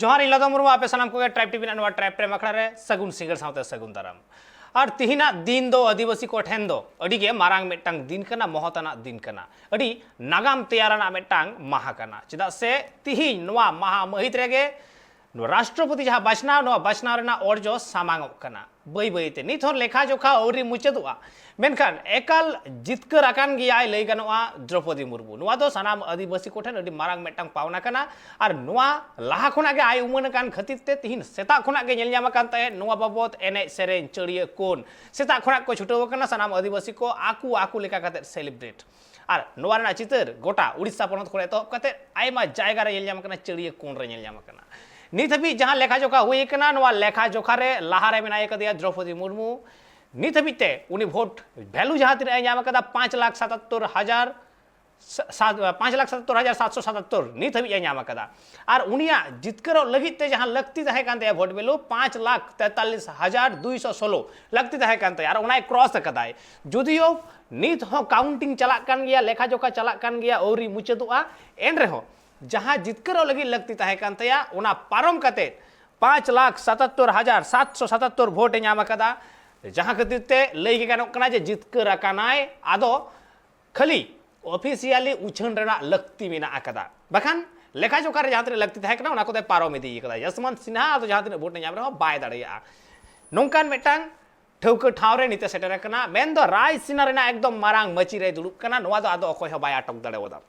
जोहार इलादा मुर्मू आपे सानाम को ट्राइब टीवी नवा ट्राइब ट्रेम अखड़ा रे सगुन सिंगर सावते सगुन दाराम और तिहिना दिन दो आदिवासी को ठेन दो अड़ी के मारांग मेटांग दिन कना महताना दिन कना अड़ी नागाम तैयाराना मेटांग माहा कना चेदा से तिहि नवा माहा महित रेगे राष्ट्रपति जहां बाचनाव रेना ओरजो सामांगोग कना बई बईते नित हर लेखा जोखा औरी मुचादुआ मेनखान एकाल जितकर आकान गियाय लई गानोआ द्रौपदी मुर्मू नुआ दो सनाम आदिवासी कोठेन अडी मारांग मेटांग पावना कना और नुआ लाहा खुना गे आय उमन कान खतिर ते तिहिन सेता खुना गे नेल ᱧᱟᱢ कान ते नुआ बाबत एने सेरेन चड़िया कोन सेता खुना को छुटो कना सनाम आदिवासी को आकू आकू लेका काते सेलिब्रेट और नुआ रेना चितर गोटा उड़ीसा पनत खोले तो काते आयमा जायगा रे नेल ᱧᱟᱢ कना चड़िया कोन रे नेल ᱧᱟᱢ कना नित हबी जहां लेखा जोखा हुई कना नुआ लेखा जोखा रे लाहारे मेनाय कदिया द्रौपदी मुर्मू नित हबीते उनी भोट वैल्यू जहां तीन ᱧᱟᱢ कदा 5,77,000 5,77,777 नित हबी ᱧᱟᱢ कदा और उनिया जितकर लगिते जहां लगती तहे कांते भोट वैल्यू 5,43,216 लगती तहे कांते और उनाय क्रॉस कदाय जुदियो नित हो काउंटिंग चला कान गया लेखा जोखा चला कान गया औरी मुचदुआ एन रेहो जहां जितकर लगी लगती तहे कांते उना पारम कते 5,77,777 भोट ᱧᱟᱢ कदा जहां खातिर लई गानोग कना जे जितकर आकानाय आदो खाली ऑफिशियली उछन रेना लगती मेना आकदा बखान लेखा जोखा रे जहां तने लगती तहे कना उना को पारम इदी कदा यशवंत सिन्हा आदो जहां तने भोट ᱧᱟᱢ रहो बाय दाड़िया नोंकान मेटांग ठौक ठाव रे निते सेटर कना मेन दो रायसीना रेना एकदम मारांग मची रे दुड़ुब कना नोवा दो आदो अकोय हो बाय अटक दाड़ेवदा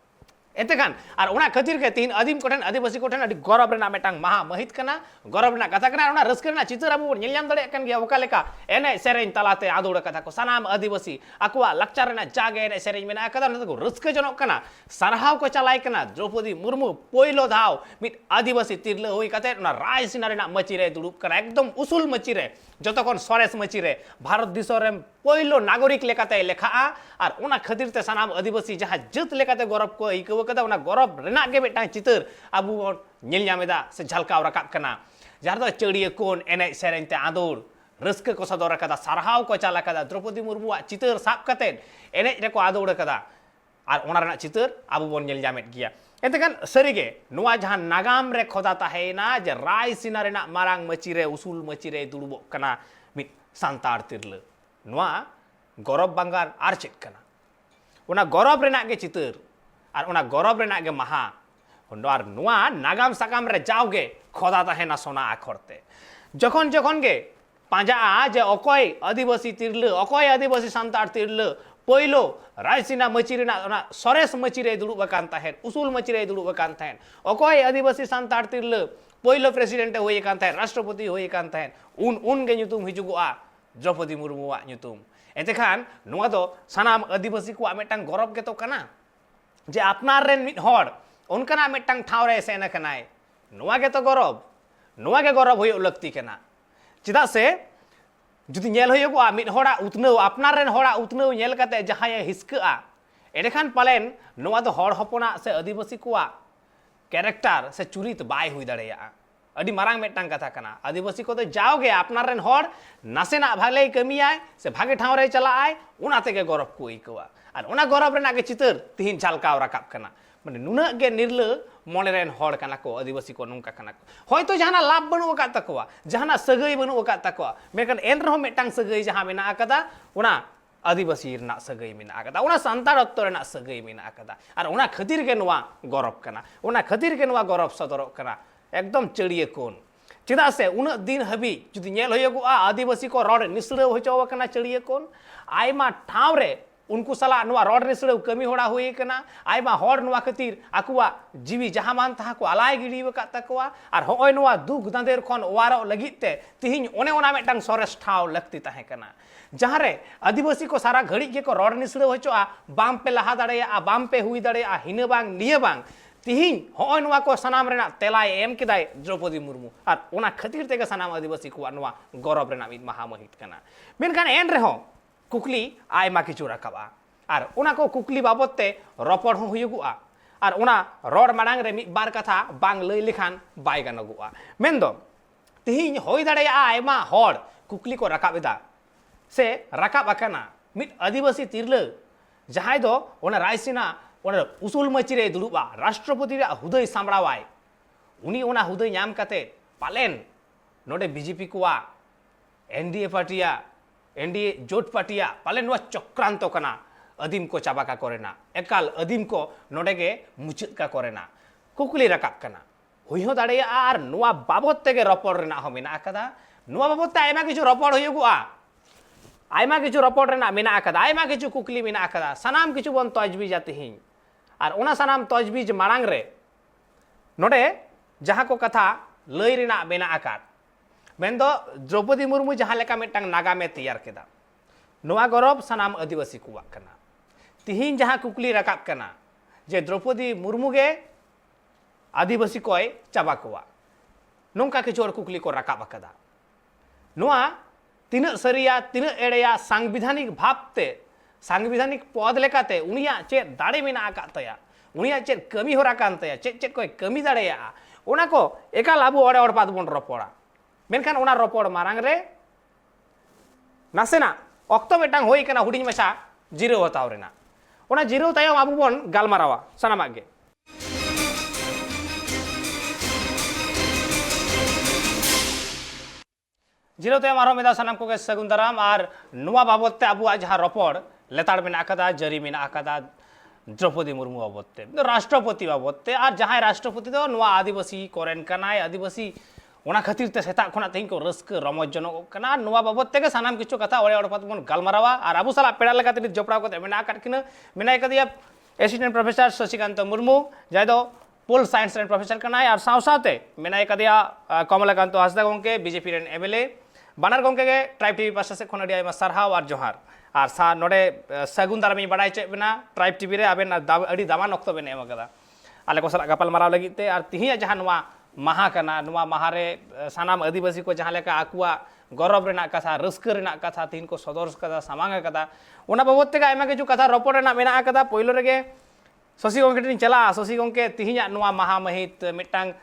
एतेखान और उना खातिर के तीन आदिम कोठेन आदिवासी कोठेन अडी गौरव रेना मेटांग महा महित कना गौरव रेना कथा कना उना रस्क रेना चित्र अबु नेल ᱧᱟᱢ दाड़े कन गया ओका लेका एने सेरेन तलाते आदोड़ कथा को सनाम आदिवासी अकुआ लक्चर रेना जागे एने सेरेन मेना कदा न को रस्क जनोक कना सरहाव को चलाय कना द्रौपदी मुर्मू पोइलो धाव मिट आदिवासी तिरले होई कते उना रायसीना रेना मची रे दुड़ुब कना एकदम उसूल मची रे जतकोन सरेस मची रे भारत दिसो रे पोइलो नागरिक लेकाते लेखा और उना खातिर ते सनाम आदिवासी जहां जत लेकाते गौरव को इकव कदा उना गौरव रेना गे बेटा चितर अबु नेल ᱧᱟᱢᱮदा से झलकाव रकाब कना जहां दो चड़िया कोन एने सेरेन ते आदोड़ रस्क को सदर कदा सरहाव को चाला कदा द्रौपदी मुर्मू चितर साब कते एने रे को आदोड़ कदा और उना रेना चितर अबु बोन नेल ᱧᱟᱢᱮद गिया एतेखान सरीगे नुआ जहां नागाम रे खोदा ताहेना जे रायसीना रेना मारांग मची रे उसूल मची रे दुड़बो कना मिट सांतार तिरले नुआ गौरव बंगार आर चेक कना उना गौरव रेना गे चितर और उना गौरव रेना गे महा और नुआ नागाम सागाम रे जाओगे खोदा ताहेना सोना आखरते जखन जखन गे पांजा जे अकोय आदिवासी तिरले अकोय आदिवासी सांतार तिरले पहिलो रायसीना मची रेना उना सरेस मची रे दुड़ुब कान ताहेन उसूल मची रे दुड़ुब कान ताहेन अकोय आदिवासी सांतार तिरले पहिलो प्रेसिडेंट होई कान ताहेन राष्ट्रपति होई कान ताहेन उन गे nyutum हिजुगुआ द्रौपदी मुर्मुआ nyutum एतेखान नुआ दो सनाम आदिवासी को मेटांग गौरव गेतो कना जे अपनार रेन मिट हड़ उनकना मेटांग ठाव रे सेना कनाय नुआ गे तो गौरव होय लगती कना चिदा से जुदी नेल होयगुआ मिट हड़ा उतनौ अपनार रेन हड़ा उतनौ नेल कते जहाय हिस्का एडेखान पालेन नुआ दो हड़ हपना से आदिवासी कोआ कैरेक्टर से चुरित बाय हुई दाड़ेया अडी मारांग मेटांग कथा कना आदिवासी को तो जाओगे अपनार रेन हड़ नासेना भाले कमियाय से भागे ठाव रे चलाय उना तेगे गौरव को इकवा और उना गौरव रेना गे चितर तिहिन झलकाव रकाब कना माने नुना गे निर्ल मोने रेन हड़ कना को आदिवासी को नुंका कना को होयतो जहाना लाभ बनु का तकवा जहाना सगई बनु का तकवा मेकन एन रहो मेटांग सगई जहां मेना कदा उना आदिवासी रेना सगई मेना कदा उना सांतार अत्तो रेना सगई मेना कदा और उना खातिर के नुआ गौरव कना उना खातिर के नुआ गौरव सदर कना एकदम चड़िए कोन चिदा से उन दिन हबी जुदी नेल होयगुआ आदिवासी को रड निसड़े होचो कना चड़िए कोन आयमा ठाव रे उनको सला नुआ रड निसड़े कमी होड़ा हुई कना आयमा हड़ नुआ खातिर आकुआ जीवी जहां मान तहा को अलाय गिड़ी का तकवा और होय नुआ दुख दांदेर खन वारो लगिते तिहिन ओने ओना मेटांग सरेस ठाव लगती तहे कना जहां रे आदिवासी को सारा घड़ी के को रड निसड़े होचोआ बाम पे लहा दाड़ेया बाम पे हुई दाड़ेया हिने बांग निये बांग तिहिन होय नुआ को सनाम रेना तेलाय एम किदाय द्रौपदी मुर्मू और उना खातिर तेगे सनाम आदिवासी को नुआ गौरव रेना मिद महामहित कना मेनखान एन रेहो कुकली आयमा किचु रकाबा और उना को कुकली बाबते रपड़ हो हुयुगुआ और उना रड माडांग रे मिद बार कथा बांग लई लेखान बाय गानोगुआ मेनदो तिहिन होय दाड़ेया आयमा हड़ कुकली को रकाबेदा से रकाब आकना मिद आदिवासी तिरले जहाय दो उना रायसीना उसूल मची रे दुड़ुबा राष्ट्रपति रे हुदै सामड़ावाय उनी ओना हुदा ᱧᱟᱢ ᱠᱟᱛᱮ ᱯᱟᱞᱮᱱ नोडे बीजेपी कोआ एनडीए पार्टिया एनडीए जोट पार्टिया पाले नोआ चक्रांत कना अदीम को चाबा का कोरेना एकाल अदीम को नोडे के मुचुत का कोरेना कुकुली रकाब कना हुई हो दाड़े आर नोआ बाबत तेगे रपड़ रेना हो मेना आकदा नोआ बाबत ते आयमा किछु रपड़ हुयुगुआ आयमा किछु रपड़ रेना मेना आकदा आयमा किछु कुकली मेना आकदा सनाम किछु बन तजबीज आतिहिं आर ओना सनाम तजबीज मांग रे नोडे जहां को कथा लई रेना मेना आकाद मेन्दो द्रौपदी मुर्मू जहां लेका मिटंग नागामे तैयार केदा नोआ गौरव सनाम आदिवासी कुआ कना तिहिन जहां कुकली रकाब कना जे द्रौपदी मुर्मू गे आदिवासी कोय चाबा कुआ नोंका किछु और कुकली को रकाब कदा नोआ तिना सरिया तिना एड़ेया सांविधानिक भावते सांविधानिक पद लेकाते उनिया चे दाड़े मेना आका तया उनिया चे कमी होरा कान तया चे कोय कमी दाड़ेया ओना को एकाल आबू ओड़े ओड़ पाद बोन रपोड़ा मेनखान ओना रपड़ मारांग रे नासेना अक्तो मेटांग होई कना हुडिंग मछा जिरो हताव रेना ओना जिरो तायम आबू बोन गालमारावा सनामाग गे जिरो तायम आरो मेदा सनाम को गे सगुन दाराम आर नुवा बाबत ते आबू जहां रपड़ लेताड़ मेना आकादा जरी मेना आकादा द्रौपदी मुर्मू बाबत ते राष्ट्रपति बाबत ते आर जहां राष्ट्रपति दो नुवा आदिवासी कोरेन कनाय आदिवासी ओना खातिर ते सेता खोना तेहिं को रस्क रमज जनक कना नुवा बाबत तेगे सानाम किछु कथा ओड़े ओड़पात बन गालमारावा आर आबू साला पेड़ा लेका ते जपड़ाव कते मेना काट किना मेना कदिया असिस्टेंट प्रोफेसर शशिकांत मुर्मू जाय दो पोल साइंस रेन प्रोफेसर कनाय आर सावसाते मेना कदिया कमलाकांत हांसदा गंके बीजेपी रेन एमएलए बानार गंके गे ट्राइब टीवी पासा से खोना दिया सारहाव आर जोहार आर सा नोडे सगुन दारामी बड़ाय चे बेना ट्राइब टीवी रे आबेन अड़ी दामान अक्तो बेन एम कदा आले को साला गपाल माराव लगित ते आर तिहिया जहां नुवा महा कना नुवा महारे सानाम आदिवासी को जहां लेका आकुआ गौरव रेना कथा रस्क रेना कथा तीन को सदर कदा सामांग कदा ओना बाबत तेगा आयमा किछु कथा रपड़ रेना मेना कदा पहिलो रेगे शशि गंके टिन चला शशि गंके तिहिया नुवा महा महित मिटांग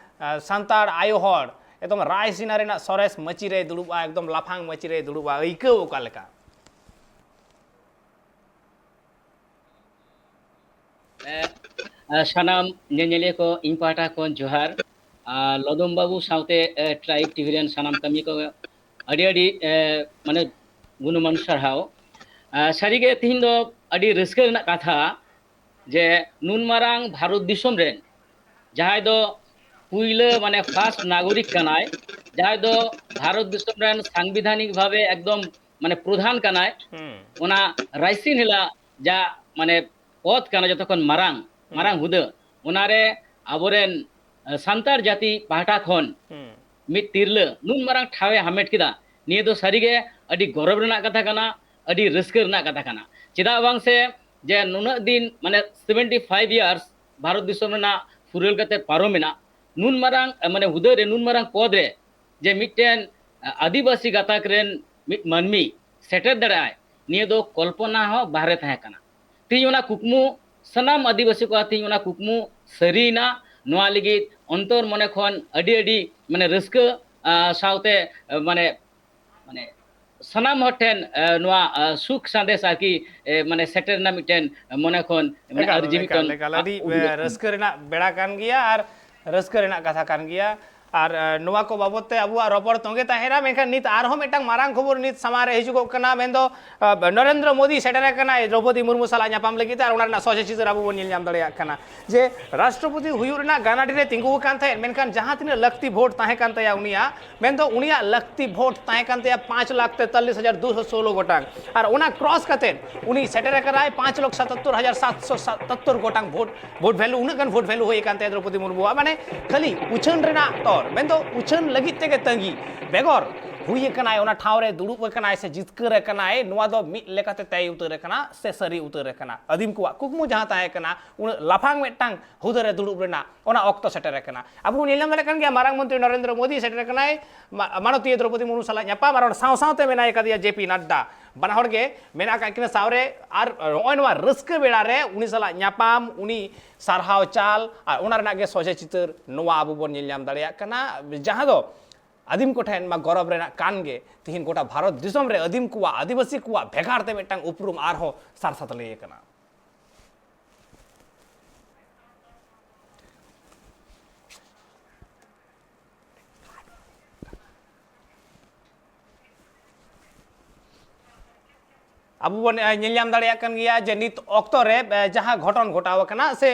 सांताड़ आयो हड़ एकदम रायसीना रेना सरेस मची रे दुड़ुबा एकदम लाफांग मची रे दुड़ुबा अइको ओका लेका सानाम नेनेले को इन पाटा को जोहार लदम बाबू साउते ट्राइब टीवी रेन सानाम कमी को अड़ी अड़ी माने गुणमान सारहाव सारिगे तिहिन दो अड़ी रस्क रेना कथा जे नुन मारांग भारत दिसोम रेन जहां दो पुइले माने फार्स्ट नागरिक कनाय जहां दो भारत दिसोम रेन सांविधानिक भावे एकदम माने प्रधान कनाय ओना राइसिन हिला जा माने पद कना जतखन मारांग मारांग हुदे ओनारे आबोरेन सांतार जाति पाहटा खन मित तिरले नुन मारांग ठावे हामेट किदा निये दो सारिगे अडी गौरव रेना कथा कना अडी रस्क रेना कथा कना चिदा बांग से जे नुना दिन माने 75 इयर्स भारत दिसोम रेना फुरेल कते पारोमेना नुन मारांग माने हुदे रे नुन मारांग पद रे जे मिटेन आदिवासी गाताक रेन मिट मानमी सेटर दराय निये दो कल्पना हो बाहरे थाहे कना ती ओना कुकमु सनाम आदिवासी को आती ओना कुकमु सरीना नोआ लिगित अंतर मने खन अडी अडी माने रस्क साउते माने माने सनाम हटेन नोआ सुख संदेश आकी माने सेटर ना मिटेन मने खन माने अर्जी मिटन अडी रस्क रेना बेड़ा कान गिया आर रस्क रेना कथा कान गिया आर नुआ को बाबते अबुआ रपड़ तोंगे ताहेरा मेनखान नित आरहो मिटांग मारांग खबर नित समारे हिजुगो कना मेंदो नरेंद्र मोदी सेटरे कना द्रौपदी मुर्मू साला न्यापाम लगित आर ओनारना सोचे चित्र अबु बोन ᱧᱮᱞ ᱧᱟᱢ ᱫᱟᱲᱮᱭᱟᱜ ᱠᱟᱱᱟ जे राष्ट्रपति हुयुर ना गानाडी रे तिंगु कान थाय मेनखान जहां तिना लक्ति वोट ताहे कान तया उनिया मेंदो उनिया लक्ति वोट ताहे कान तया 5,43,216 गोटांग आर ओना क्रॉस कते उनी सेटरे कराय 5,77,777 गोटांग वोट वैल्यू उना गन वोट वैल्यू होय कान तया द्रौपदी मुर्मू माने खाली उछन रेना तोर मेंदो उछन लगित तेगे तंगी बेगोर हुई कनाय ओना ठाव रे दुड़ुब कनाय से जितकर कनाय नुआ दो मिट लेकाते तय उतर कना से सरी उतर कना अदीम कुआ कुकमु जहां ताहे कना उन लाफांग मेटांग हुदर रे दुड़ुब रेना ओना ऑक्तो सेटर कना अब नीलम दरे कन गया मारांग मंत्री नरेंद्र मोदी सेटर कनाय माननीय द्रौपदी मुर्मू साला न्यापा मारोन साव सावते मेनाय कदिया जेपी नड्डा बना हड़ के मेना का किना सावरे आर ओनवा रस्क बेड़ा रे उनी साला न्यापाम उनी सारहाव चाल आर ओना रेना गे सोजे चितर नुआ अबु बोन ᱧᱮᱞ ᱧᱟᱢ ᱫᱟᱲᱮᱭᱟᱜ ᱠᱟᱱᱟ जहां दो आदिम को ठेन मा गौरव रेना कान गे तिहिन गोटा भारत दिसोम रे आदिम कुआ आदिवासी कुआ भेगारते मेटांग उपरुम आरहो सारसात लई कना abu bon nyam daᱲᱮᱭᱟᱜ ᱠᱟᱱ ᱜᱮᱭᱟ ᱡᱮ ᱱᱤᱛ ᱚᱠᱛᱚ ᱨᱮ ᱡᱟᱦᱟᱸ ᱜᱷᱚᱴᱚᱱ ᱜᱷᱚᱴᱟᱣ ᱟᱠᱟᱱᱟ ᱥᱮ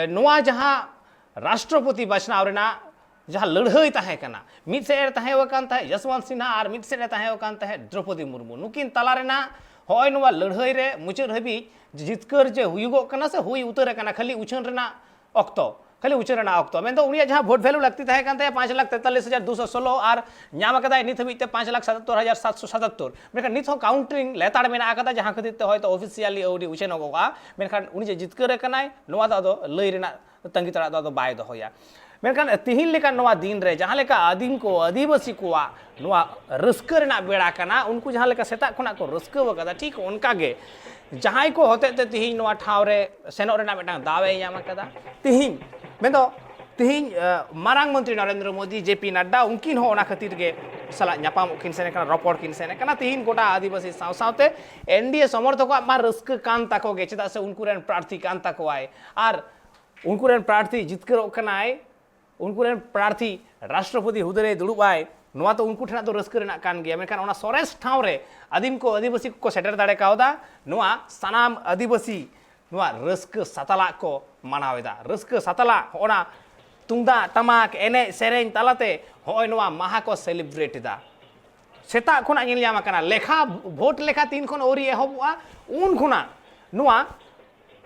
ᱱᱚᱣᱟ ᱡᱟᱦᱟᱸ ᱨᱟष्ट्रपति ᱵᱟᱪᱷᱱᱟᱣ ᱨᱮᱱᱟᱜ जहाँ लड़ाई तहेकना मिद सेड तहेवकान तहे यशवंत सिन्हा और मिद सेड तहेवकान तहे द्रौपदी मुर्मू नुकिन तलारेना होय नोवा लड़ाई रे मुचाद हबी जितकर जे हुयुगो कना से हुई उतर कना खाली उछन रेना अक्तो खाली उछन रेना अक्तो मेन तो उनिया जहाँ भोट वैल्यू लगती तहेकान तहे 5,43,216 और नाम कदा नित हबी ते 5,77,777 मेनखान नित हो काउंटिंग लेताड़ मेना आकदा जहाँ खातिर ते होयतो ऑफिशियली औडी उछन गोगा मेनखान उनि जे जितकर कनाय नोवा दो लई रेना तंगी तड़ा दो बाय दोया मेनखान तिहिन लेका नोवा दिन रे जहाँ लेका आदिम को आदिवासी को नोवा रस्क रेना बेड़ा कना उनको जहाँ लेका सेता खुना को रस्क वकदा ठीक उनका गे जहाँ को होते ते तिहिन नोवा ठाव रे सेनो रेना मेटांग दावे याम कदा तिहिन मेदो तिहिन मारांग मंत्री नरेंद्र मोदी जेपी नड्डा उनकिन हो ओना खातिर गे सला न्यापाम किन सेने कना रपड़ किन सेने कना तिहिन गोटा आदिवासी साव सावते एनडीए समर्थक मा रस्क कान ताको गे चेदा से उनको रेन प्रार्थी कान ताको आय आर उनको रेन प्रार्थी जितकर कनाय उनको प्रार्थी राष्ट्रपति हुदरे दुड़ुबाय नोवा तो उनको ठेना तो रस्क रेना कान गया मेनखान ओना सोरेस ठाव रे आदिम को आदिवासी को सेटर दाड़े कावदा नोवा सानाम आदिवासी नोवा रस्क सतला को मनावेदा रस्क सतला ओना तुंदा तमाक एने सेरेन तलाते होय नोवा माहा को सेलिब्रेट दा सेता खुना ñel ñama kana लेखा भोट लेखा तीन खन ओरी एहबुआ उन खुना नोवा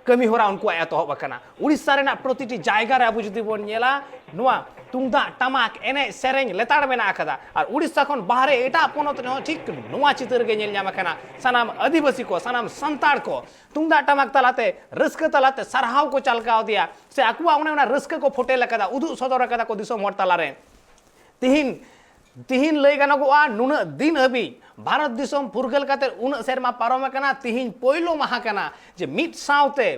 कमी होरा उनको एतहब अकना उड़ीसा रेना प्रतिटी जायगा रे अबु जुदी बोन नेला नोवा तुंदा टमाक एने सेरेन लेताड़ मेना अकदा और उड़ीसा खन बाहरे एटा पोनत रे ठीक नोवा चितर गे नेल ñam अकना सनाम आदिवासी को सनाम संताड़ को तुंदा टमाक तलाते रस्क तलाते सरहाव को चलकाव दिया से अकुआ उना रस्क को फोटे लकदा उदु सदर अकदा को दिसो मोर तला रे तिहिन तिहिन लई गानोगोआ नुन दिन हबी भारत दिसम फुरगल काते उन सेरमा पारम कना तिहिन पोइलो माहा कना जे मिट साउते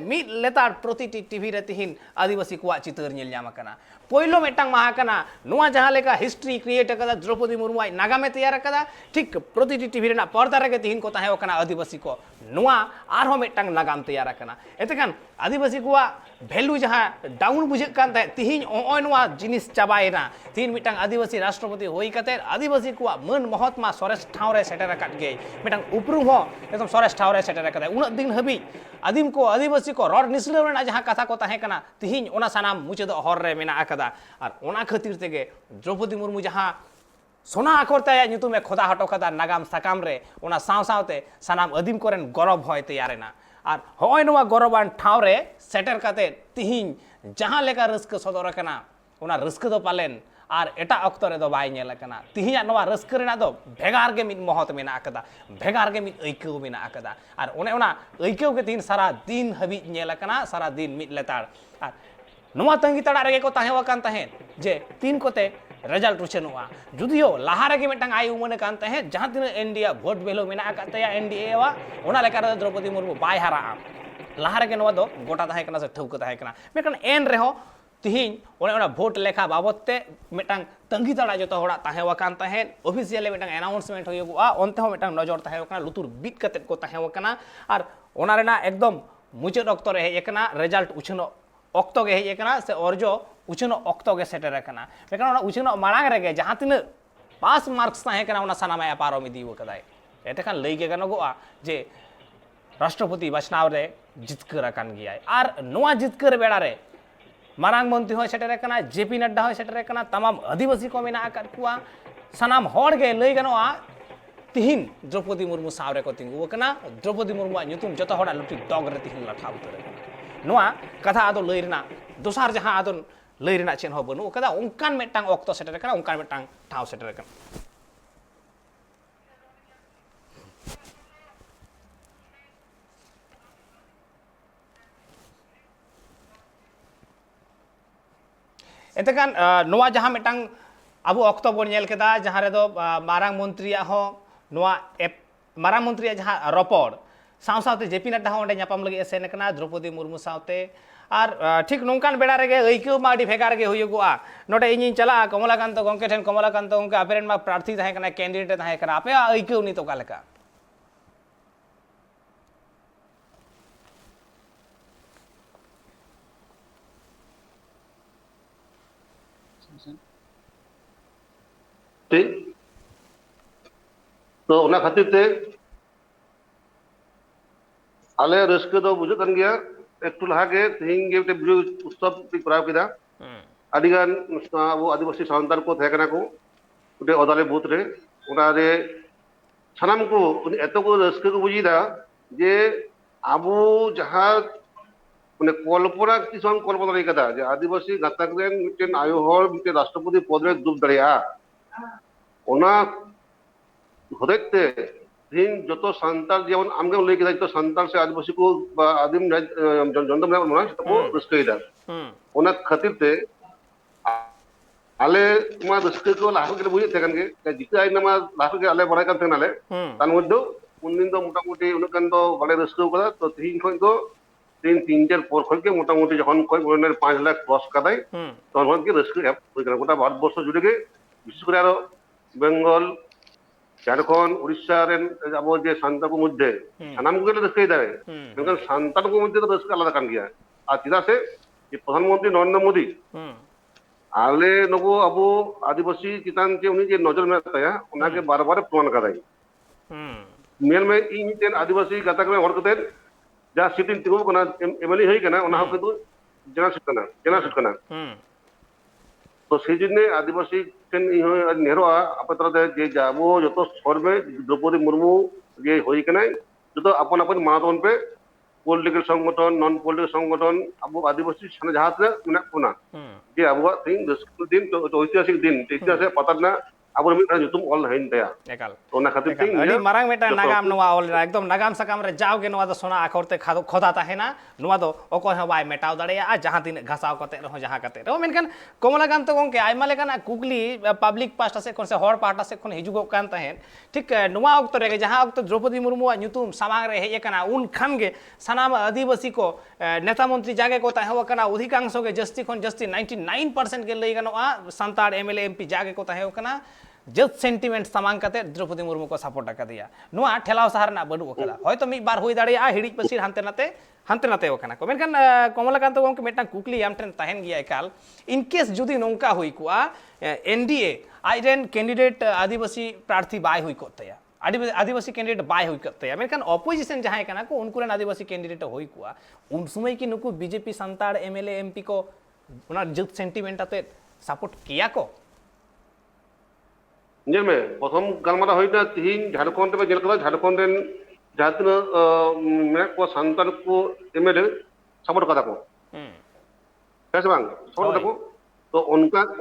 मिट लेतार प्रतिटी टीवी रे तिहिन आदिवासी कुआ चितर नेल ñam कना पोइलो मेटांग माहा कना नुआ जहाँ लेका हिस्ट्री क्रिएट कदा द्रौपदी मुर्मू आई नागामे तैयार कदा ठीक प्रतिटी टीवी रेना पर्दा रे तिहिन को ताहे कना आदिवासी को नुआ आरो मेटांग नागाम तैयार कना एतेखान आदिवासी कुआ वैल्यू जहाँ डाउन बुझे कान ताहे तिहिन ओय नुआ जिनिस चाबायना तिहिन मिटांग आदिवासी राष्ट्रपति होई कते आदिवासी कुआ मन महात्मा सोरेस ठाव रे सेटर काट गे मिटांग उपरुम हो एकदम सोरेस ठाव रे सेटर कदा उन दिन हबी आदिम को आदिवासी को रॉड निसले रेना जहाँ कथा को ताहे कना तिहिन ओना सानाम मुचाद हर रे मेना आकदा और ओना खातिर तेगे द्रौपदी मुर्मू जहाँ सोना आखर तया नितुमे खोदा हटो कदा नागाम साकाम रे ओना साव सावते सानाम आदिम कोरेन गौरव होय तैयारेना और होय नोवा गौरवान ठाव रे सेटर काते तिहिन जहाँ लेका रस्क सदर कना ओना रस्क दो पालेन और एटा अक्तो रे दो बाय नेल कना तिहिना नोवा रस्क रेना दो भेगार गे मिद महत मेना आकदा भेगार गे मिद ऐकौ मेना आकदा और ओने ओना ऐकौ के तीन सारा दिन हबी नेल कना सारा दिन मिद लेतार और नोवा तंगी तड़ा रे को ताहे वकान ताहे जे तीन कोते रिजल्ट उछेनुआ जुदियो लाहा रे मिटांग आय उमने कान ताहे जहां तीन इंडिया भोट बेलो मेना आकतया एनडीए वा ओना लेका रे द्रौपदी मुर्मू बाय हारा लाहा रे नोवा दो गोटा ताहे कना से ठौक ताहे कना मेकन एन रे हो तिहिन ओने ओना भोट लेखा बाबतते मिटांग तंगी तड़ा जतो होड़ा ताहे वकान ताहे ऑफिशियली मिटांग अनाउंसमेंट होयगुआ ओनते हो मिटांग नजर ताहे वकाना लुतुर बीट कते को ताहे वकाना और ओना रेना एकदम मुचाद अक्तो रे हेकना रिजल्ट उछनो अक्तो गे हेकना से अर्जो उछनो अक्तो गे सेटर कना मेकना ओना उछनो मारांग रेगे जहां तिन पास मार्क्स ताहे कना ओना सानामा पारो मिदी वकदाय एटेखान लई गे गानोगोआ जे राष्ट्रपति बाछनाव रे जितकर कान गियाय और नोआ जितकर बेड़ा रे मारांग मंत्री हो सेटर कना जेपी नड्डा हो सेटर कना तमाम आदिवासी को मेना आकर कुआ सनाम होड़ गे लई गानोआ तिहिन द्रौपदी मुर्मू सावरे को तिंगु कना द्रौपदी मुर्मू नुतुम जतो होड़ा लुटी डॉग रे तिहिन लठा उतर नोआ कथा आदो लई रेना दोसार जहां आदो लई रेना चेन हो बनु कदा उनकान मेटांग ऑक्तो सेटर कना उनकान मेटांग ठाव सेटर कना एतेखान नोआ जहां मेटांग अबो ऑक्तो बोन नेल केदा जहां रे दो मारांग मंत्री हो नोआ मारांग मंत्री जहां रपड़ साव सावते जेपी नड्डा हो ओंडे ᱧᱟᱯᱟᱢ लगे सेन कना द्रौपदी मुर्मू सावते और ठीक नोंकान बेड़ा रेगे ऐकौ मा आडी भेगार गे हुयुगुआ नोडे इᱧ चला कमलाकांत गंके ठेन कमलाकांत गंके आपेरेन मा प्रार्थी ताहे कना कैंडिडेट ताहे कना आपे ऐकौ नि तो कालेका ठीक तो खातिर ते आले रस्के दो बुझे कन गया एक लहा के तेहिं गे बुझे उत्सव कराव किदा आदिगान वो आदिवासी सान्ताल को थे को उटे अदाले बूथ रे उनारे सानाम को एत को रस्के को बुझीदा जे आबू जहाँ मैंने कल्पना किसान कल्पना रही कदा जे आदिवासी गाताक रेन मिटेन आयो हर मिटेन राष्ट्रपति पद रे दुब दड़िया ओना होदेते दिन जो सान्ताल जेमन आमगे लई केदा जो सान्ताल से आदिवासी को आदिम जनदम ना तो रस्केदा ओना खातिर ते आले मा रस्के को लाह के बुझे थेकन के जिते आई नमा लाह के आले बड़ाय kan थेनाले तान मध्य उनदिन दो मोटामुटी उनकन दो बड़े रस्के कदा तो तीन खन दो तीन तीन चार पर खन के मोटामुटी जखन कोई बोलने 5 लाख क्रॉस कदाय तखन के रस्के एप होय कना गोटा भारतवर्ष जुड़े के विशेष करे आरो बेंगल झारखंड उड़ीसा रेन अब जे सान्ताल को मध्य सानाम को रस्के दारे मेनखान सान्ताल को मध्य तो रस्के आलादा कान गया आ चिदा से ये प्रधानमंत्री नरेंद्र मोदी आले नको अबो आदिवासी चितान के उन्हीं के नजर में तया उना के बार-बार प्रमाण कराई मेल में इ मिटेन आदिवासी गातक में हर कते जा सिटिन तिगो कना एमएलए होई कना उना को जना सिट कना तो सेजिने आदिवासी केन इ नेहरोआ अपतर जे जाबो जतो स्वर में द्रौपदी मुर्मू जे होई कना जतो अपन अपन मातोन पे पॉलिटिकल संगठन नॉन पॉलिटिकल संगठन अब आदिवासी सन जहां मेना कोना जे अब दिन तो ऐतिहासिक दिन इतिहास पतना अब जुतुम ऑल हइन तया एकाल ओना खातिर एकाल अड़ी मारांग मेटा नागाम नवा ऑल एकदम नागाम सकाम रे जाओ गे नवा दो सोना आखरते खोदा ताहेना नवा दो ओको ह बाय मेटाव दड़ेया आ जहां दिन घासाव कते रहो जहां कते रहो मेनकन कमलाकांत गंके आइमा लेकाना कुगली पब्लिक पास्टा से कोन से हर पार्टा से कोन हिजुगो कान ताहेन ठीक नवा ऑक्तो रे जहां ऑक्तो द्रौपदी मुर्मू नुतुम सामांग रे हे कना उन खान गे सनाम आदिवासी को नेता मंत्री जागे को ताहे कना अधिकांश के जस्ती खन जस्ती 99% के लई गनोआ संताड़ एमएलए एमपी जागे को ताहे कना जत सेंटिमेंट सामांग कते द्रौपदी मुर्मू को सपोर्ट का दिया नुआ ठेलाव सहार ना बडु ओकला होयतो मी बार होई दाड़िया हिडिज पसीर हांते नाते ओकना को मेनखान कमलाकांत गंके मेटा कुकली आमठेन ताहेन गया एकाल इन केस जुदी नोंका हुई कुआ एनडीए आइडेन कैंडिडेट आदिवासी प्रार्थी बाय हुई कोतया आदिवासी कैंडिडेट बाय हुई कतया मेनखान ऑपोजिशन जहां कना को उनको आदिवासी कैंडिडेट हुई कुआ उन समय की नुकु बीजेपी संताड़ एमएलए एमपी को उना जत सेंटिमेंट आते सपोर्ट किया को जेल में प्रथम गलमारा होइना तिहिन झारखंड में जेल कदा झारखंड रेन जातिन मेना को संतान को एमएलए सपोर्ट कदा को कैसे बांग सपोर्ट कदा को तो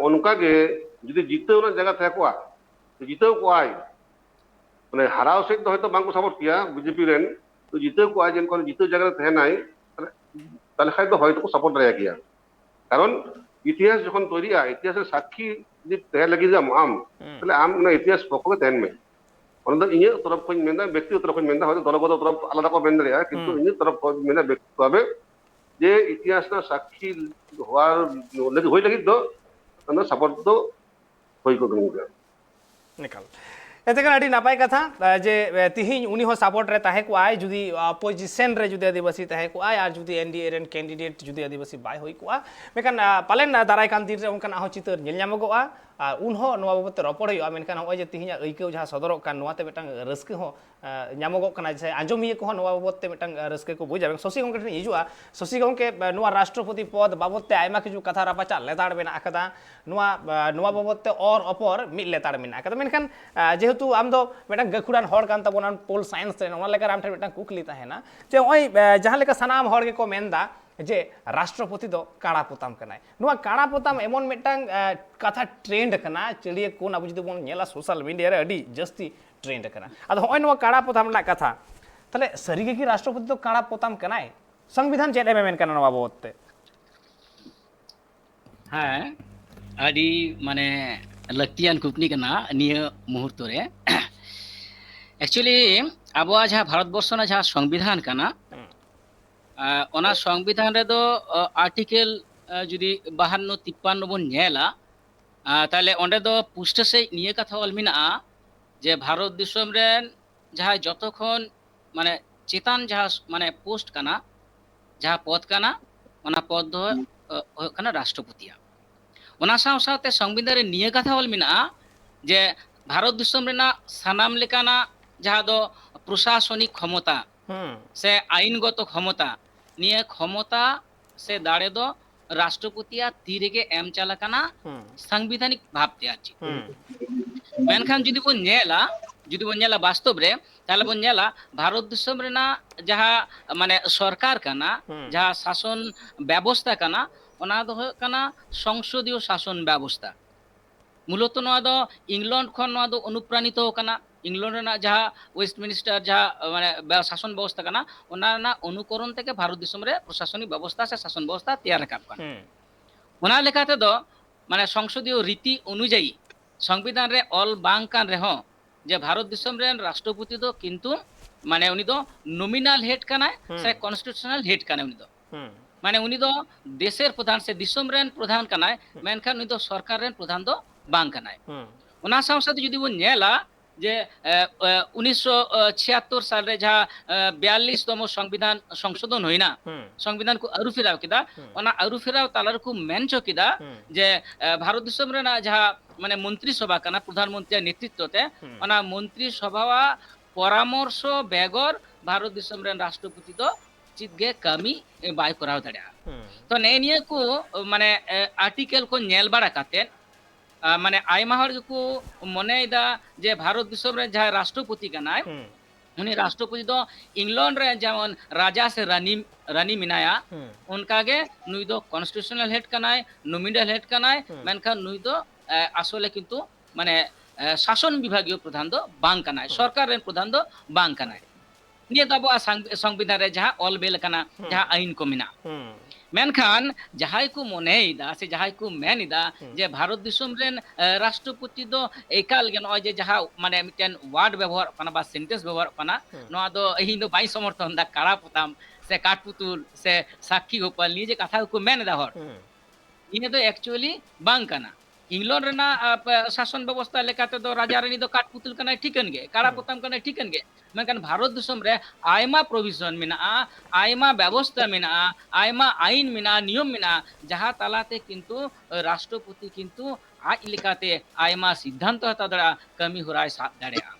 उनका के यदि जीते उना जगह था को जीते को आय माने हराव से तो हयतो बांग को सपोर्ट किया बीजेपी रेन तो जीते को आय जेन को जीते जगह थे नाई ताले खाय तो हयतो को सपोर्ट रया किया कारण इतिहास যখন তৈরি হয় ইতিহাসের সাক্ষী যদি তেহ লাগি যে আম তাহলে আম না ইতিহাস পক্ষে তেন মে অনন্ত ইয়ে তরফ কোন মেন্দা ব্যক্তি তরফ কোন মেন্দা হয়তো দলগত তরফ আলাদা কো মেন্দা রিয়া কিন্তু ইয়ে তরফ মেন্দা ব্যক্তি হবে যে ইতিহাস না সাক্ষী হওয়ার লাগি হই লাগি তো আমরা সাপোর্ট তো হই কো গঙ্গা निकाल एतेकन अड़ी नापाय कथा जे तिहिन उनी हो सपोर्ट रे ताहे को आय जुदी अपोजिशन रे जुदी आदिवासी ताहे को आय आर जुदी एनडीए रेन कैंडिडेट जुदी आदिवासी बाय होई को मेकन पालेन दाराय कान दिन रे उनकन आहो चितर नेल ᱧᱟᱢᱚᱜᱚᱜᱼᱟ उन हो नवा बाबत रपड़ होय मेनखान होय जे तिहिन अइकौ जहां सदरक कान नवाते मेटांग रस्के हो ᱧᱟᱢᱚᱜᱚᱜ कना जे आंजोमिए को नवा बाबत ते मेटांग रस्के को बुझा शशि गंके ठन हिजुआ शशि गंके नवा राष्ट्रपति पद बाबत ते आयमा किजु कथा रापाचा लेताड़ मेना आकदा नवा बाबत ते और अपर मिल लेताड़ मेना आकदा मेनखान जेहेतु आम दो मेटांग गखुड़ान हर कान तबोन पोल साइंस रे ओना लेकर आम ठन मेटांग कुकली ताहेना जे ओय जहां लेका सनाम हर के को मेनदा जे राष्ट्रपति दो काड़ा पोताम कनाय नुआ काड़ा पोताम एमन मेटांग कथा ट्रेंड कना चलिए कोन अब जुदी बोन नेला सोशल मीडिया रे अडी जस्ती ट्रेंड कना अद होय नुआ काड़ा पोताम ना कथा तले सरीगे की राष्ट्रपति दो काड़ा पोताम कनाय संविधान चेड एम कना नवा बोते हाँ अडी माने लक्तियान कुकनी कना निय मुहूर्त रे एक्चुअली अब जहाँ भारतवर्ष ना जहाँ संविधान कना ओना संविधान रे दो आर्टिकल जुदी 52-53 बन नेला ताले ओंडे दो पुष्ट से निये कथा ऑल मिना जे भारत दिसम रेन जहाँ जतखन माने चेतान जहाँ माने पोस्ट कना जहाँ पद कना ओना पद दो कना राष्ट्रपतिया ओना साव सावते संविधान रे निये कथा ऑल मिना जे भारत दिसम रेना सानाम लेकाना जहाँ दो प्रशासनिक क्षमता से आईनगत क्षमता निये क्षमता से दाड़े दो राष्ट्रपतिया तीरेगे एम चालाकाना संवैधानिक भाबते आछि मेनखान जुदी बन नेला वास्तव रे ताहले बन नेला भारत दिसम रेना जहा माने सरकार काना जहा शासन व्यवस्था काना ओना दो होय काना संसदीय शासन व्यवस्था मूलत नोआ दो इंग्लैंड खन नोआ दो अनुप्राणित काना इंग्लैंड रेना जहा वेस्टमिनिस्टर जहा माने शासन व्यवस्था काना ओना ना अनुकरण तेके भारत दिसम रे प्रशासनिक व्यवस्था से शासन व्यवस्था तैयार राखाब काना ओना लेखाते दो माने संसदीय रीति अनुयायी संविधान रे ऑल बांग कान रेहो जे भारत दिसम रे राष्ट्रपति दो किंतु माने उनी दो नॉमिनल हेड काना से कॉन्स्टिट्यूशनल हेड काना उनी दो माने उनी दो देशेर प्रधान से दिसम रेन प्रधान काना मेनखान उनी दो सरकार रेन प्रधान दो बांग काना ओना साथ साथ जुदी बो नेला जे 1976 साल रे जहा 42तम संविधान संशोधन होइना संविधान को आरु फिराव किदा ओना आरु फिराव तालार को मेनचो किदा जे भारत दिसम रेना जहा माने मंत्री सभा काना प्रधानमंत्री नेतृत्वते ओना मंत्री सभा परामर्श बेगर भारत दिसम रेन राष्ट्रपति तो चितगे कमी बाय कराव दाड़ा तो ने निया को माने आर्टिकल को नेल बाड़ा काते माने आयमा हर को मनेदा जे भारत दिसम रे जहा राष्ट्रपति कानाय उनी राष्ट्रपति दो इंग्लैंड रे जेमन राजा से रानी मिनाया उनका गे नुई दो कॉन्स्टिट्यूशनल हेड कानाय नॉमिनल हेड कानाय मेनखान नुई दो आसले किंतु माने शासन विभागीय प्रधान दो बांग कानाय सरकार रे प्रधान दो बांग कानाय निये दबो संविधान रे जहा ऑल बेल काना जहा आईन को मिना मेनखान जहाय को मनेदा से जहाय को मेनिदा जे भारत दिसम रेन राष्ट्रपति दो एकाल गे नय जे जहा माने मिटेन वर्ड व्यवहार काना बा सेंटेंस व्यवहार काना नोआ दो एही दो बाई समर्थन दा काड़ा पताम से काटपुतुल से साक्षी गोपाल नि जे कथा को मेनदा हर इने दो एक्चुअली बांग काना इंग्लैंड रेना शासन व्यवस्था लेकाते दो राजा रानी दो काटपुतुल काना ठीकन गे काड़ा पताम काना ठीकन गे मेनखान भारत दिसम रे आयमा प्रोविजन मिना आयमा व्यवस्था मिना आयमा आईन मिना नियम मिना जहा तालाते किंतु राष्ट्रपति किंतु आज लेकाते आयमा सिद्धांत हता दड़ा कमी होराय साथ दाड़ा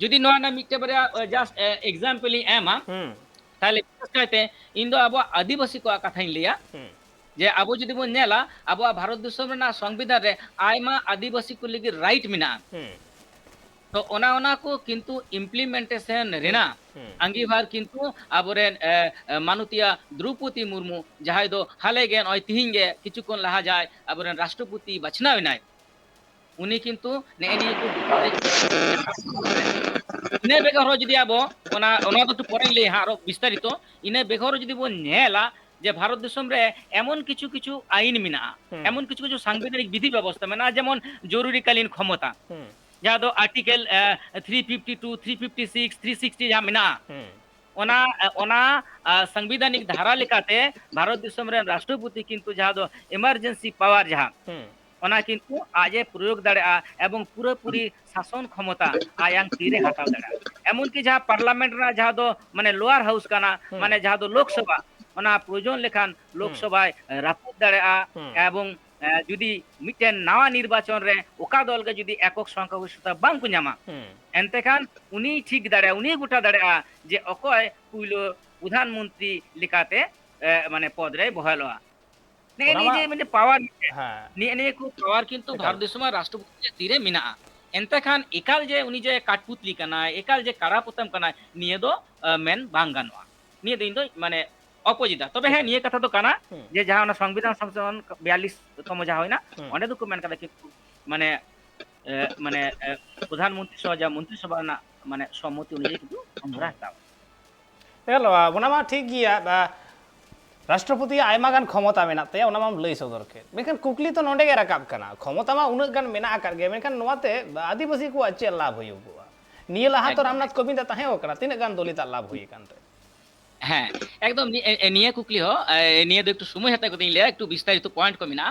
जुदी नोआ ना मिटे बरे जस्ट एग्जांपल ही एमा ताले कहते इन दो अब आदिवासी को कथाइन लिया जे अब जुदी बो नेला अब भारत दिसम रेना संविधान रे आयमा आदिवासी को लगी राइट मिना तो ओना को किंतु इम्प्लीमेंटेशन रेना अंगीभार किंतु आबोरेन मानुतिया द्रौपदी मुर्मू जहाय दो हाले गेन ओय तिहिं गे किछु कोन लहा जाय आबोरेन राष्ट्रपति बचना विनाय उनी किंतु नेनी को इने बेगर जदि आबो ओना दो तो परे ले हारो विस्तारित इने बेगर जदि बो नेला जे भारत दिसम रे एमन किछु किछु आईन मिना एमन किछु किछु सांविधानिक विधि व्यवस्था मेना जेमन जरूरीकालीन क्षमता जहाँ दो आर्टिकल 352, 356, 360 जहाँ मिना ओना संविधानिक धारा लेकाते भारत दिसम रे राष्ट्रपति किंतु जहाँ दो इमरजेंसी पावर जहाँ ओना किंतु आजे प्रयोग दाड़ा एवं पूरी शासन क्षमता आयांग तीरे हटाव दाड़ा एमन की जहाँ पार्लियामेंट रा जहाँ दो माने लोअर हाउस काना माने जहाँ दो लोकसभा ओना प्रयोजन लेखान लोकसभा रापुद दाड़ा एवं जुदी मिटेन नवा निर्वाचन रे ओका दल के जुदी एकक संख्यागरिष्ठता बांग को ᱧᱟᱢᱟ एनते खान उनी ठीक दाड़ा उनी गोटा दाड़ा जे अकय पुइलो प्रधानमंत्री लेकाते माने पद रे बहालवा ने जे माने पावर ने को पावर किंतु भारत देश में राष्ट्रपति तीरे मिना एनते खान एकाल जे उनी जे काटपुतली कना एकाल जे कारापतम कना निये दो मेन बांग गानवा निये दिन दो माने अपोजिट तबे है निये कथा तो काना जे जहां ना संविधान संशोधन 42 तम जहां होइना ओंडे दुको मेन कदा कि माने माने प्रधानमंत्री सभा जा मंत्री सभा ना माने सम्मति अनुयायी किंतु हमरा हताव हेलो बनामा ठीक गिया राष्ट्रपति आयमा गान क्षमता मेना ते ओना माम लई सदर के मेकन कुकली तो नोंडे गे राकाब कना क्षमता मा उन गान मेना आकार गे मेकन नोते आदिवासी को अच्छे लाभ होयुगो निये लहा तो रामनाथ कोविंद ताहे ओकना तिने गान दलित लाभ होई कानते হ্যাঁ একদম নিয়ে কুকলি হ নিয়ে তো একটু সময় হাতে কত নিলে একটু বিস্তারিত পয়েন্ট কমিনা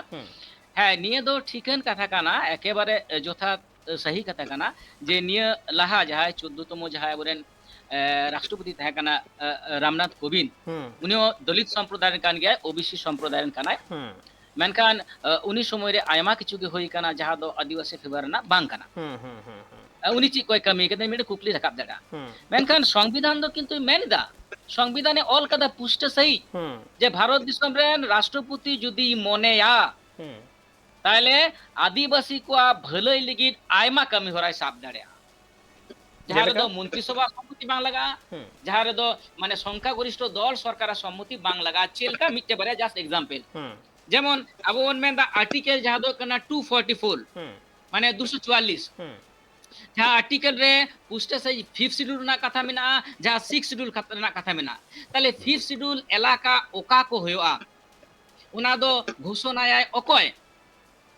হ্যাঁ নিয়ে তো ঠিকন কথা কানা একেবারে যথার্থ সহি কথা কানা যে নিয়ে লাহা যাহায় 14তম যাহায় বলেন রাষ্ট্রপতি তাহে কানা রামনাথ কোবিন্দ উনিও দলিত সম্প্রদায়ের কান গিয়া ওবিসি সম্প্রদায়ের কানায় মেনখান উনি সময় রে আয়মা কিছু গে হই কানা যাহা দো আদিবাসী ফেভার না বাং কানা ᱩᱱᱤ ᱪᱮᱫ ᱠᱚᱭ ᱠᱟᱹᱢᱤ ᱠᱟᱫᱟ ᱢᱤᱫᱴᱮᱱ ᱠᱩᱠᱞᱤ ᱨᱟᱠᱟᱵ ᱫᱟᱲᱮᱭᱟᱜᱼᱟ ᱢᱮᱱᱠᱷᱟᱱ ᱥᱚᱝᱵᱤᱫᱷᱟᱱ ᱫᱚ ᱠᱤᱱᱛᱩ ᱢᱮᱱᱫᱟ ᱥᱚᱝᱵᱤধানে ᱚᱞ ᱠᱟᱫᱟ ᱯᱩᱥᱴᱟᱹ ᱥᱟᱺᱦᱤᱡ যে ভারত দিশম রেন রাষ্ট্রপতি যদি মনেয়া তাহলে আদিবাসী কোয়া ভালাই লিগিদ আয়মা কামি হরাই সাব দাড়েয়া যাহার যেলেকা? দ মন্ত্রিসভা সম্মতি বাং লাগা যাহার দ মানে সংখ্যাগরিষ্ঠ দল সরকার সম্মতি বাং লাগা চেলকা মিটে বারে জাস্ট এক্সাম্পল যেমন আবো ওন মেন্দা আর্টিকেল যাহা দ কানা 244 মানে 244 जहाँ आर्टिकल रे पुष्टे से 5th शेड्यूल ना कथा मेना जहाँ 6th शेड्यूल ना कथा मेना ताले 5th शेड्यूल एलाका ओका को होयोआ उना दो घोषणाय अकय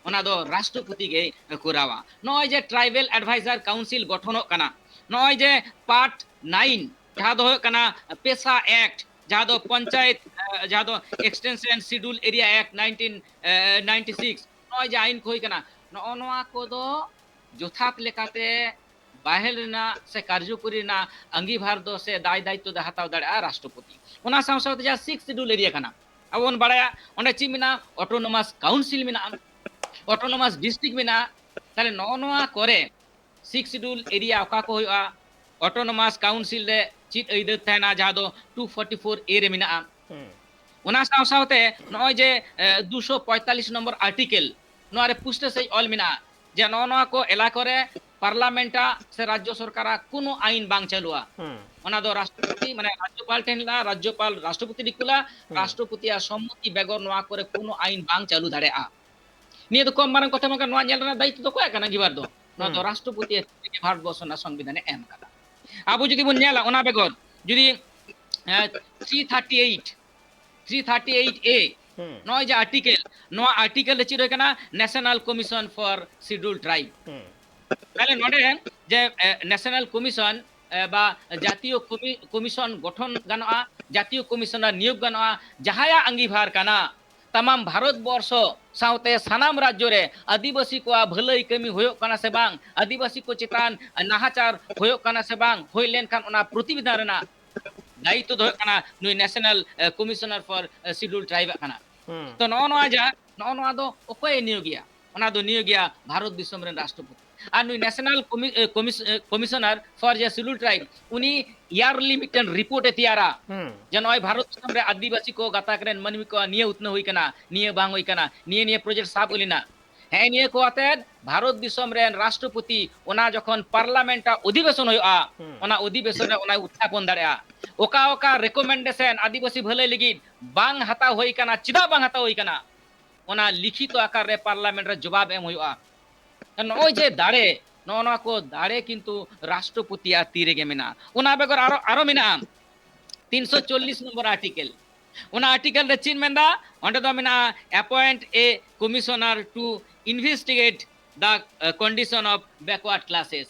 उना दो राष्ट्रपति गे कोरावा नय जे ट्राइबल एडवाइजर काउंसिल गठनों कना नय जे पार्ट 9 जहाँ दो कना पेशा एक्ट जहाँ दो पंचायत जहाँ दो एक्सटेंशन शेड्यूल एरिया एक्ट 1996 नय जे आईन कोई कना नोआ को दो যথাত লেখাতে বাহেল না সে কার্যকরী না অঙ্গীভার দো সে দায় দায়িত্ব দে হাতাও দাঁড়া রাষ্ট্রপতি ওনা সাথে সাথে যা 6 শিডিউল এরিয়া কানা আবন বাড়ায়া অনে চি মিনা অটোনোমাস কাউন্সিল মিনা অটোনোমাস ডিস্ট্রিক্ট মিনা তাহলে নোয়া করে 6 শিডিউল এরিয়া ওকা কো হইয়া অটোনোমাস কাউন্সিল রে চিট এইদ থানা যা দো 244 এ রে মিনা ওনা সাথে নয় যে 245 নম্বর আর্টিকেল নোয়ারে পুষ্টে সেই অল মিনা যে নওয়া को এলাকা রে পার্লামেন্টা সে রাজ্য সরকার কোনো আইন বাং চালুয়া ওনা দো রাষ্ট্রপতি মানে রাজ্যপাল টেনলা রাজ্যপাল রাষ্ট্রপতি দিকুলা রাষ্ট্রপতি সম্মতি বেগর নোয়া করে কোনো আইন বাং চালু দাঁড়ে নিয়ে তো কম মারং কথা মকা নোয়া নেল না দায়িত্ব তো কয় কানা গিবার দো নোয়া তো রাষ্ট্রপতি ভারতবর্ষ না সংবিধানে এম কাদা আবু যদি বন নেলা ওনা বেগর যদি 338 এ নয় যে আর্টিকেল নোয়া আর্টিকেল চির কানা national commission for schedule tribe তাহলে নডে যে ন্যাশনাল কমিশন বা জাতীয় কমিশন গঠন গানোয়া জাতীয় কমিশনার নিয়োগ গানোয়া যাহায়া আঙ্গীভার কানা तमाम भारतवर्ष साउते सानाम राज्य रे आदिवासी को भलाई कमी होयो काना से बांग आदिवासी को चितान नाहाचार होयो काना से बांग होय लेन खान ओना प्रतिविधान रेना दायित्व दो काना नुई national commissioner for schedule tribe काना तो नोआ दो ओकोय नियोगिया ओना दो नियोगिया भारत दिसम रे राष्ट्रपति আর নুই ন্যাশনাল কমিশনার ফর যে শিডিউল ট্রাইব উনি ইয়ারলি মিটেন রিপোর্টেতিয়ারা যে নয় ভারত দিসম রে আদিবাসী को গাতাক রেন মানমি को নিয়ে উতনে হই কানা নিয়ে বাং হই কানা নিয়ে প্রজেক্ট সাব হলিনা হ্যাঁ নিয়ে को আতেন ভারত দিসম রেন রাষ্ট্রপতি ওনা যখন পার্লামেন্টটা অধিবেশন হইয়া ওনা অধিবেশনে ওনা উত্থাপন দাঁড়া ওকা ওকা রেকমেন্ডেশন আদিবাসী ভলাই লাগি বাং হাতা হই কানা চিদা বাং হাতা হই কানা ওনা লিখিত আকার রে পার্লামেন্ট রে জবাব এম হইয়া নয় যে দাঁড়ে নওয়া को দাঁড়ে কিন্তু রাষ্ট্রপতি আর তীরে গে মিনা ওনা বেগর আরো মিনা 340 নম্বর আর্টিকেল ওনা আর্টিকেল রে চিন মেন্দা অন্ডে দো মিনা appoint a commissioner to investigate the condition of backward classes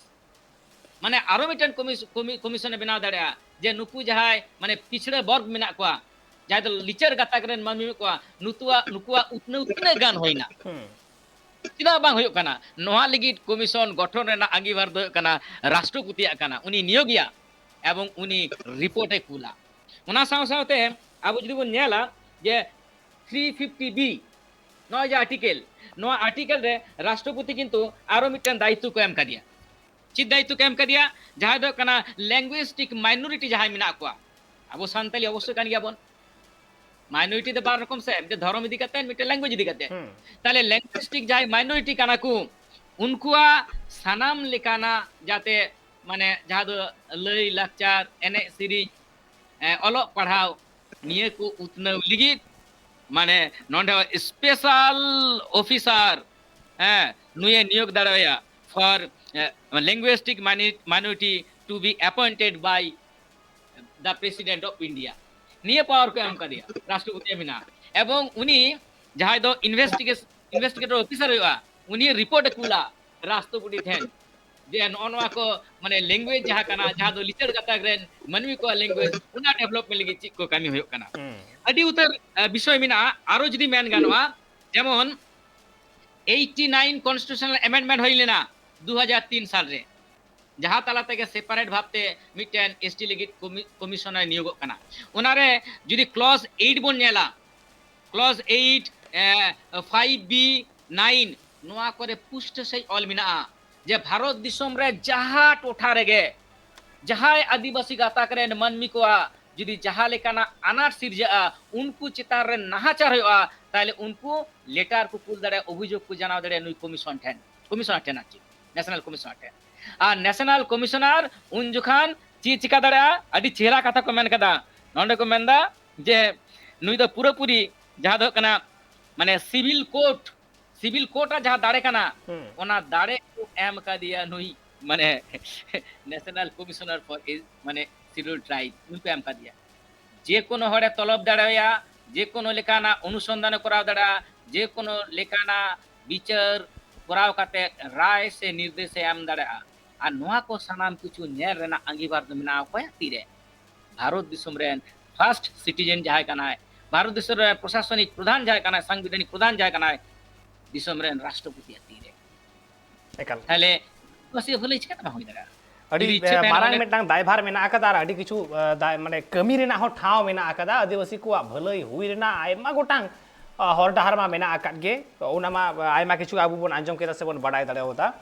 মানে আরো মিটেন কমিশনে বিনা দাঁড়া যে নুকু যাহাই মানে পিছড়ে বর্গ মিনা কোয়া যাই তো লিচার গাতা করেন মানমি কোয়া নুকুয়া উতনে গান হই না চিদা বাং হইও কানা নোয়া লিগিট কমিশন গঠন রেনা আঙ্গীভার দো কানা রাষ্ট্রপতি কানা উনি নিয়োগিয়া এবং উনি রিপোর্টে কুলা ওনা সাথে আবু যদি বন নেলা যে 350 বি নয় যে আর্টিকেল নোয়া আর্টিকেল রে রাষ্ট্রপতি কিন্তু আরো মিটেন দায়িত্ব को এম কাদিয়া চিত দায়িত্ব को এম কাদিয়া যাহা দো কানা ল্যাঙ্গুয়েস্টিক মাইনরিটি যাহাই মিনা কোয়া আবু সান্তালি অবশ্যই কান গিয়াবন माइनॉरिटी दे बार रकम से जे धर्म इदी करते मिटे लैंग्वेज इदी करते ताले लैंग्वेस्टिक जाय माइनॉरिटी काना को उनकुआ सानाम लेकाना जाते माने जहा दो लई लाकचार एने सिरी अलो पढ़ाओ निये को उतने लिगी माने नोंडे स्पेशल ऑफिसर नुये नियोग दाड़ाया for linguistic minority to be appointed by the president of India নিয়ে পাওয়ার को एम कर दिया राष्ट्रपति बिना এবং উনি যাহাই দো ইনভেস্টিগেটর অফিসার হইয়া উনি রিপোর্ট কুলা রাষ্ট্রপতি থেন যে নওয়া को মানে ল্যাঙ্গুয়েজ যাহা কানা যাহা দো লিচার গাতা গ্রেন মানমি को ল্যাঙ্গুয়েজ উনা ডেভেলপমেন্ট লাগি চিক को কামি হইও কানা আদি উত্তর বিষয় মিনা আরো যদি মেন গানোয়া যেমন 89 কনস্টিটিউশনাল অ্যামেন্ডমেন্ট হইলে না 2003 সাল রে जहाँ तला तक सेपारेट भावते मिटेन एसटी लिगिट कमिशनर नियोग कना उनारे जुदी क्लॉज 8 बन नेला क्लॉज 8 5B 9 नोआ करे पुष्ट सही ऑल मिना जे भारत दिसम रे जहाँ टोठा रेगे जहाँ आदिवासी गाताक रेन मानमी को जुदी जहाँ लेकाना अनाट सिरजा उनको चितार रे नाहाचार होया ताले उनको लेटर को कुल दड़े अभियोग को जाना दड़े नुई कमिशनर ठेन आछि नेशनल कमिशनर ठेन आ नेशनल कमिशनर उन जुखान चिका दड़े अडी चेहरा कथा को मेन कदा नोंडे को मेनदा जे नुई दो पूरी जहाँ दो कना माने सिविल कोर्ट जहाँ दाड़े कना ओना दाड़े को एम का दिया नुई माने नेशनल कमिशनर फॉर माने शिड्यूल ट्राइब उनको एम का दिया जे कोनो हड़े तलब दाड़ाया जे कोनो लेकाना अनुसंधान कराव दाड़ा जे कोनो लेकाना विचार कराव काते राय से निर्देश एम दाड़ा आ नोआ को सानाम किछु नेर रेना अंगीबार दो मेना कोया तीरे भारत दिसम रेन फर्स्ट सिटीजन जहाँ कना भारत दिसम रे प्रशासनिक प्रधान जहाँ कना संवैधानिक प्रधान जहाँ कना दिसम रेन राष्ट्रपति तीरे एकाल ताले बस ये भले चिका ना होई दाड़ा अड़ी मारांग मेटांग दायभार मेना आकदा और अड़ी किछु माने कमी रेना हो ठाव मेना आकदा आदिवासी को भलई हुई रेना आयमा गोटांग हर डहार मा मेना आकाद गे ओना मा आयमा किछु आबु बन आंजम केदा से बन बडाय दाड़े होता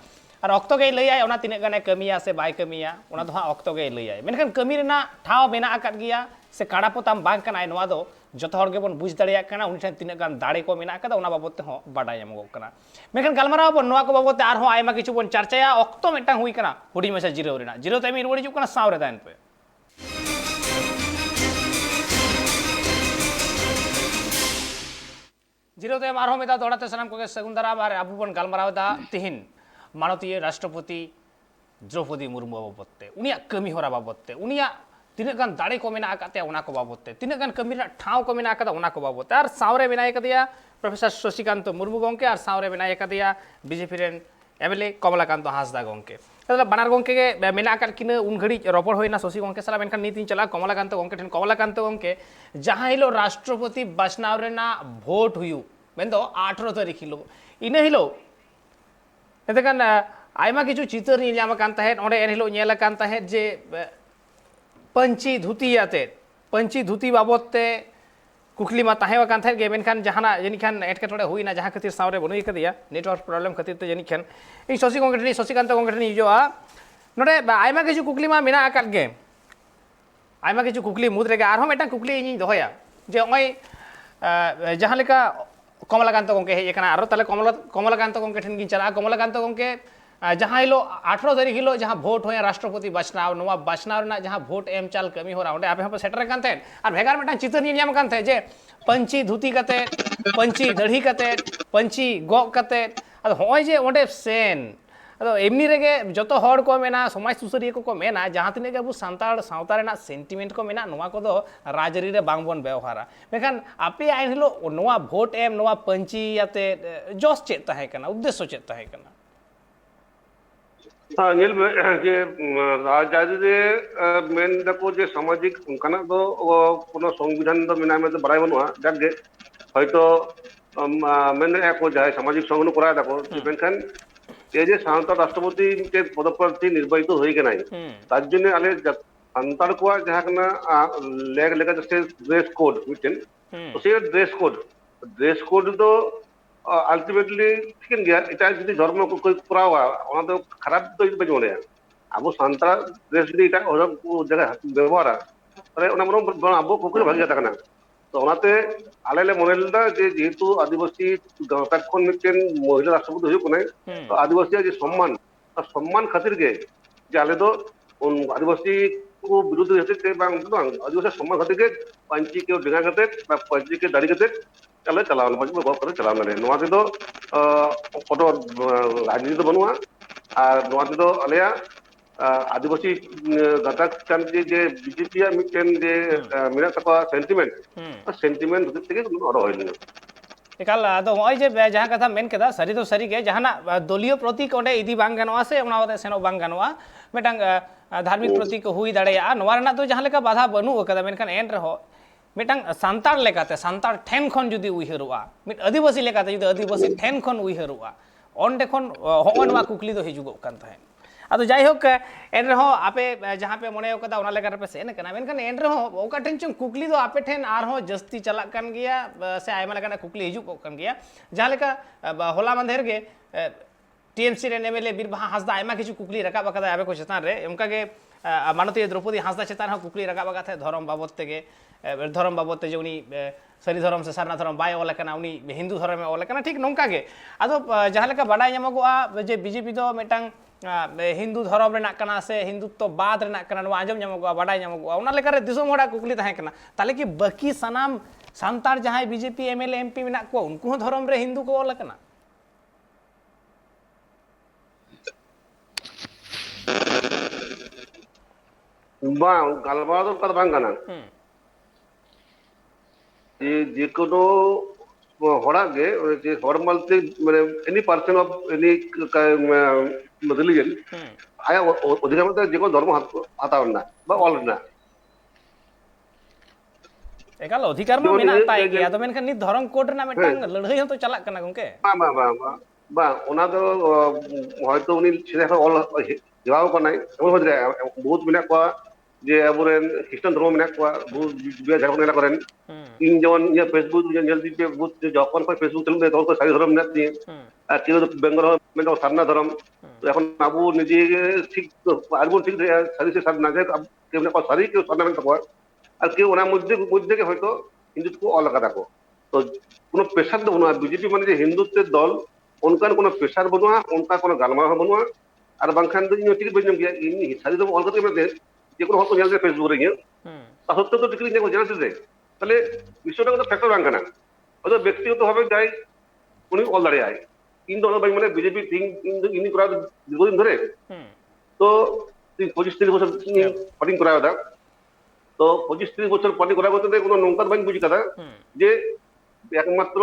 और ऑक्तो गे लई आय ओना तिने गाने कमिया से बाय कमिया ओना दो ऑक्तो गे लई आय मेनखान कमी रेना ठाव मेना आकाद गिया से काड़ा पोताम बांग कना नोआ दो जतो हर गे बन बुझ दाड़िया कना उनि ठन तिने गान दाड़े को मेना आकादा ओना बाबत हो बडाय एमगो कना मेनखान गलमाराव बन नोआ को बाबत आर हो आयमा किछु बन चर्चाया ऑक्तो मेटांग हुई कना हुडी मसा जिरो रेना जिरो ते मी रुड़ी जु कना सावरे दान पे जिरो ते मारो मेदा दौड़ाते सनम को सगुंदरा बारे आबु बन गलमाराव दा तिहिन माननीय राष्ट्रपति द्रौपदी मुर्मू बाबते उनिया कमी होरा बाबते उनिया तीन गान दाड़े को मेना आकाते उना को बाबते तीन गान कमी ठाव को मेना आकादा उना को बाबते और सावरे मेना एकदिया प्रोफेसर शशिकांत मुर्मू गंके और सावरे मेना एकदिया बीजेपी रेन एमएलए कमलाकांत हांसदा गंके बानार गंके के मेना आकाद किन उन घड़ी रपड़ होइना शशि गंके साला मेनखान नीति चला कमलाकांत गंके ठेन कमलाकांत गंके जहां हिलो राष्ट्रपति बसनाव रेना भोट हुयु मेनदो 18 तारीख हिलो इना हिलो एतकान आयमा किछु चितर नी ᱧᱟᱢ ᱠᱟᱱ ᱛᱟᱦᱮᱸᱫ ᱚᱸᱰᱮ ᱮᱱ ᱦᱤᱞᱳᱜ ᱧᱮᱞ ᱟᱠᱟᱱ ᱛᱟᱦᱮᱸᱫ ᱡᱮ पंची धुती आते पंची धुती बाबत ते कुकली मा ताहें कान थे गे मेनखान जहाना जनी खान एटकेटोड़े हुईना जहां खातिर सावरे बनुई कदिया नेटवर्क प्रॉब्लम खातिर ते जनी खान इ शशि गंगठनी शशिकांत गंगठनी जोआ नोडे आयमा किछु कुकली मा मेना आकाद गे आयमा किछु कुकली मुद रेगे आरो मेटा कुकली इनी दोहया जे ओय जहां लेका कमलाकांत गंके हेज कना आरो ताले कमलाकांत गंके ठेन गिन चला कमलाकांत गंके जहाँ हिलो 18 तारीख हिलो जहाँ भोट हो राष्ट्रपति बचनाव नोवा बचनाव ना जहाँ भोट एम चाल कमी हो रहा ओंडे आपे हम सेटर कान थे और भेगार मेटा चित्र नी ᱧᱟᱢ कान थे जे पंची धुती कते पंची दढ़ी कते पंची गग कते अद होय जे ओंडे सेन अद एमनी रेगे जतो हड़ को मेना समाज सुसरिया को मेना जहाँ तिने के अबु सांताड़ सावता रेना सेंटिमेंट को मेना नोवा को दो राजरी रे बांग बन व्यवहारा मेखान आपे आइन हिलो नोवा भोट एम नोवा पंची याते जोस चेत ताहे कना उद्देश्य चेत ताहे कना हाँ नेल में जे राजनीति रे मेन दको जे सामाजिक उनकाना दो कोनो संविधान दो मेना में तो बराय बनुआ जगे हयतो मेन रे को जाय सामाजिक संगठन करा दको मेनखान ए जे सांता राष्ट्रपति के पदप्रार्थी निर्वाचित होई के नाही तार जन्य आले सांतार को जहां कना लेग लेगा जैसे ड्रेस कोड मिटेन तो से ड्रेस कोड तो अल्टीमेटली ठीक गया इटा जदि धर्म को कोई पुरावा ओना तो खराब तो बजोने अब सांता ड्रेस जदि इटा और जगह व्यवहार अरे ओना मनो अब को भागी जाता कना तो ओनाते आले ले मोनेलदा जे जेतु आदिवासी गांता कोन मिटेन महिला राष्ट्रपति हुई कोने तो आदिवासी जे सम्मान खातिर के जे आले तो उन आदिवासी को विरुद्ध हेते ते बांग आदिवासी सम्मान खातिर के पंची के डिगा करते पंची के दाढ़ी करते चले चलावन मजबूत गप करे चलावन रे नोआ ते दो फोटो राजनीति तो बनुआ और नोआ ते दो अलेया आदिवासी गतक चन जे बीजेपी या मिटेन जे मेरा तक सेंटिमेंट होते के और होइल एकाल आदो होय जे जहां कथा मेन केदा सरी तो सरी के जहाना दलीय प्रतीक ओंडे इदी बांग गनवा से ओना वते सेनो बांग गनवा मेटांग धार्मिक प्रतीक हुई दाड़ेया नोवा रना तो जहां लेका बाधा बनु कदा मेनखान एन रहो मिटांग सांतार लेकाते सांतार ठेन खन जुदी उइहरुआ मिट आदिवासी लेकाते जुदी आदिवासी ठेन खन उइहरुआ ओंडे खन होनवा कुकली दो हिजुगो कान ताहे अदो जाय होक एन रहो आपे जहां पे मने कदा ओना लेका पे सेन कना मेनखान एन रहो ओका ठेन चंग कुकली दो आपे ठेन आर हो जस्ती चला कान गिया से आयमा लेका कुकली हिजुगो कान गिया जहां लेका होला मंधेर गे टीएमसी रे एमएलए बीरबाहा हांसदा आयमा किछु कुकली रकाब आकादा आबे को चेतान रे उनका के माननीय द्रौपदी हांसदा चेतान हा कुकली रकाब आका थे धर्म बाबत तेगे धर्म बाबत ते जे उनी सरी धर्म से सारना धर्म बाय ओला कना उनी हिंदू धर्म में ओला कना ठीक नोंका गे आदो जहां लेका बाडाय ᱧᱟᱢᱚᱜᱚᱜᱼᱟ जे बीजेपी दो मेटांग हिंदू धर्म रेना कना से हिंदुत्व बाद रेना कना ᱱᱚᱣᱟ आंजम ᱧᱟᱢᱚᱜᱚᱜᱼᱟ बाडाय ᱧᱟᱢᱚᱜᱚᱜᱼᱟ ᱚᱱᱟ ᱞᱮᱠᱟᱨᱮ दिसोम होड़ा कुकली ताहे कना ताले कि बाकी सनाम सांतार जहां बीजेपी एमएलए एमपी मेना को उनको धर्म रे हिंदू को ओला कना bang galwa do kata bang kana je kono hora ge je formal te mane any person of any religion aya odhikar mate je kono dharma hata na ba all na एकाल अधिकार मा मेना ताय गे आदो मेनखान नि धर्म कोड रे ना मेटांग लड़ाई तो चला कना गंके ba ona do hoyto uni chile all jawab ko nai emon hodre bahut mena ko je aburen খ্রিস্টান ধর্ম mena ko bahut biya jharkhand mena koren in jemon ye facebook jel dipe bahut যখন কই Facebook চলবে তখন তো সারি ধর্ম mena ti আর কেউ বেঙ্গল mena সারনা ধর্ম এখন আবু নিজে ঠিক আরবো ঠিক সারি সে সারনা যায় কেউ না সারি কেউ সারনা mena ko আর কেউ ওনার মধ্যে মধ্যে হয়তো হিন্দুত্ব আলাদা রাখো তো কোনো প্রেশার দেবো না বিজেপি মানে যে হিন্দুত্বের দল उनका कोनो प्रेशर बनवा उनका कोनो गालमा बनवा और बांखान दो इन टिकट बजम गया इन सारी तो ऑल करते में जे कोनो हतो जल्दी फेसबुक रे ता सत्य तो टिकट ने जाना से তাহলে বিষয়টা কোনো ফ্যাক্টর বাঙ্কা না হয়তো ব্যক্তিগত ভাবে যাই উনি অল দাঁড়িয়ে আয় কিন্তু ভাই মানে বিজেপি থিং ইনি করা দীর্ঘদিন ধরে তো 25-30 বছর পার্টি করা দাদা তো 25-30 বছর পার্টি করা করতে কোনো নৌকার বাঙ্ক বুঝি কথা যে একমাত্র